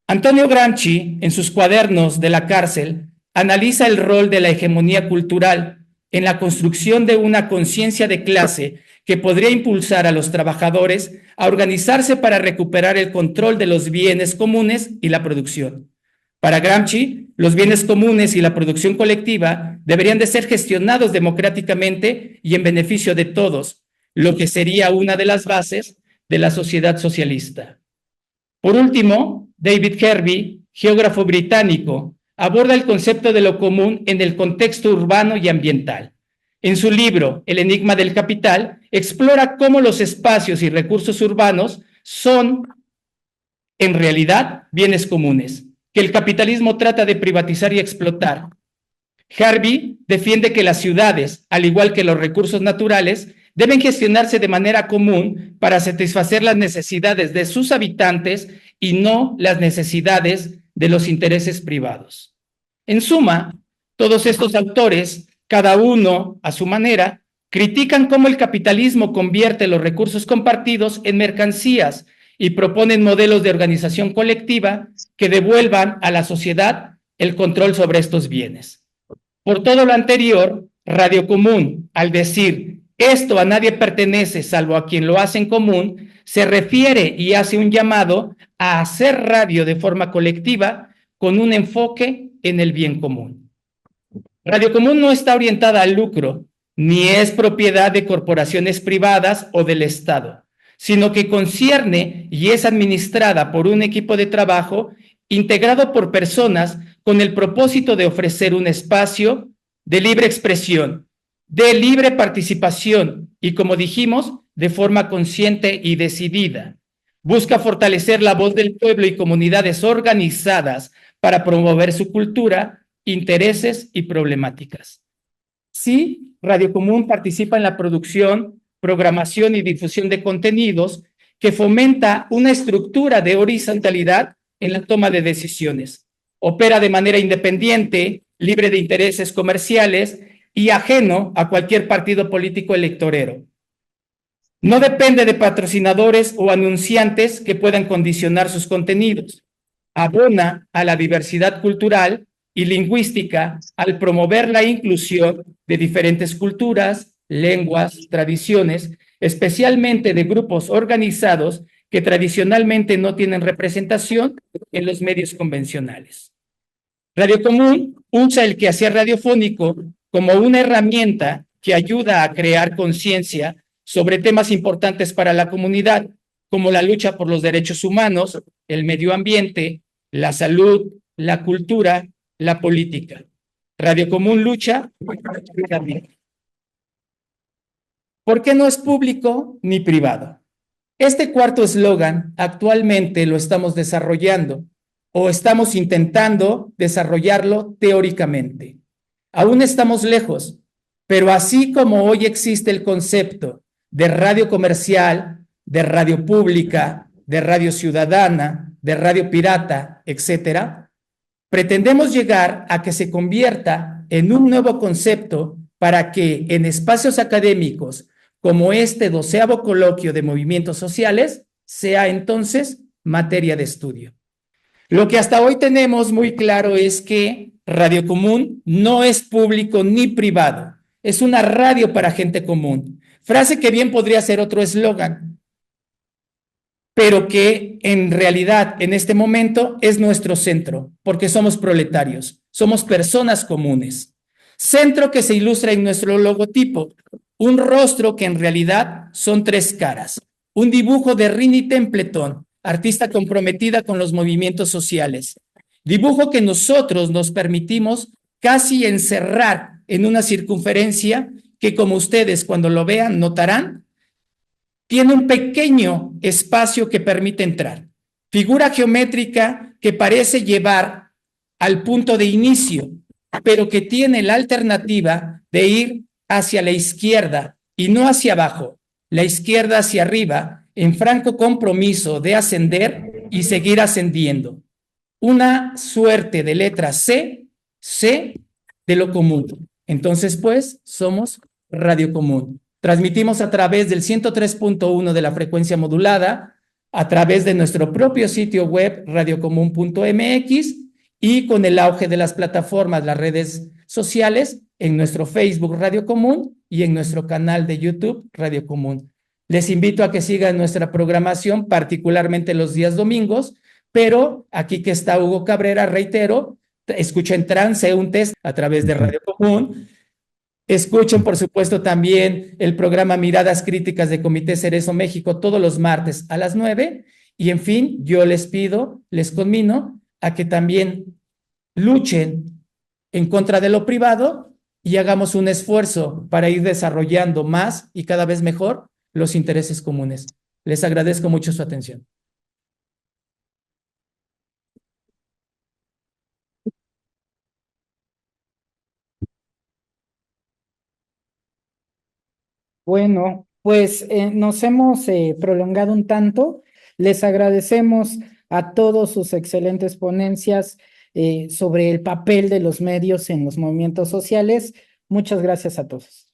Antonio Gramsci, en sus cuadernos de la cárcel, analiza el rol de la hegemonía cultural en la construcción de una conciencia de clase que podría impulsar a los trabajadores a organizarse para recuperar el control de los bienes comunes y la producción. Para Gramsci, los bienes comunes y la producción colectiva deberían de ser gestionados democráticamente y en beneficio de todos, lo que sería una de las bases de la sociedad socialista. Por último, David Harvey, geógrafo británico, aborda el concepto de lo común en el contexto urbano y ambiental. En su libro, El enigma del capital, explora cómo los espacios y recursos urbanos son, en realidad, bienes comunes, que el capitalismo trata de privatizar y explotar. Harvey defiende que las ciudades, al igual que los recursos naturales, deben gestionarse de manera común para satisfacer las necesidades de sus habitantes y no las necesidades de los intereses privados. En suma, todos estos autores, cada uno a su manera, critican cómo el capitalismo convierte los recursos compartidos en mercancías y proponen modelos de organización colectiva que devuelvan a la sociedad el control sobre estos bienes. Por todo lo anterior, Radio Común, al decir esto a nadie pertenece salvo a quien lo hace en común, se refiere y hace un llamado a hacer radio de forma colectiva con un enfoque en el bien común. Radio Común no está orientada al lucro, ni es propiedad de corporaciones privadas o del Estado, sino que concierne y es administrada por un equipo de trabajo integrado por personas con el propósito de ofrecer un espacio de libre expresión, de libre participación y, como dijimos, de forma consciente y decidida. Busca fortalecer la voz del pueblo y comunidades organizadas para promover su cultura, intereses y problemáticas. Sí, Radio Común participa en la producción, programación y difusión de contenidos que fomenta una estructura de horizontalidad en la toma de decisiones. Opera de manera independiente, libre de intereses comerciales y ajeno a cualquier partido político electorero. No depende de patrocinadores o anunciantes que puedan condicionar sus contenidos. Abona a la diversidad cultural y lingüística al promover la inclusión de diferentes culturas, lenguas, tradiciones, especialmente de grupos organizados que tradicionalmente no tienen representación en los medios convencionales. Radio Común usa el quehacer radiofónico como una herramienta que ayuda a crear conciencia sobre temas importantes para la comunidad, como la lucha por los derechos humanos, el medio ambiente, la salud, la cultura, la política. Radio Común lucha también. ¿Por qué no es público ni privado? Este cuarto eslogan actualmente lo estamos desarrollando o estamos intentando desarrollarlo teóricamente. Aún estamos lejos, pero así como hoy existe el concepto de radio comercial, de radio pública, de radio ciudadana, de radio pirata, etcétera, pretendemos llegar a que se convierta en un nuevo concepto para que en espacios académicos como este 12º coloquio de movimientos sociales sea entonces materia de estudio. Lo que hasta hoy tenemos muy claro es que Radio Común no es público ni privado, es una radio para gente común, frase que bien podría ser otro eslogan, pero que en realidad en este momento es nuestro centro, porque somos proletarios, somos personas comunes. Centro que se ilustra en nuestro logotipo, un rostro que en realidad son 3 caras, un dibujo de Rini Templeton, artista comprometida con los movimientos sociales, dibujo que nosotros nos permitimos casi encerrar en una circunferencia que, como ustedes cuando lo vean notarán, tiene un pequeño espacio que permite entrar. Figura geométrica que parece llevar al punto de inicio, pero que tiene la alternativa de ir hacia la izquierda y no hacia abajo, la izquierda hacia arriba, en franco compromiso de ascender y seguir ascendiendo. Una suerte de letra C de lo común. Entonces, pues, somos Radio Común. Transmitimos a través del 103.1 de la frecuencia modulada, a través de nuestro propio sitio web radiocomún.mx y con el auge de las plataformas, las redes sociales, en nuestro Facebook Radio Común y en nuestro canal de YouTube Radio Común. Les invito a que sigan nuestra programación, particularmente los días domingos, pero aquí que está Hugo Cabrera, reitero, escuchen Transeúntes a través de Radio Común. Escuchen, por supuesto, también el programa Miradas Críticas de Comité Cerezo México todos los martes a las 9. Y, en fin, yo les pido, les conmino a que también luchen en contra de lo privado y hagamos un esfuerzo para ir desarrollando más y cada vez mejor los intereses comunes. Les agradezco mucho su atención. Bueno, pues nos hemos prolongado un tanto. Les agradecemos a todos sus excelentes ponencias sobre el papel de los medios en los movimientos sociales. Muchas gracias a todos.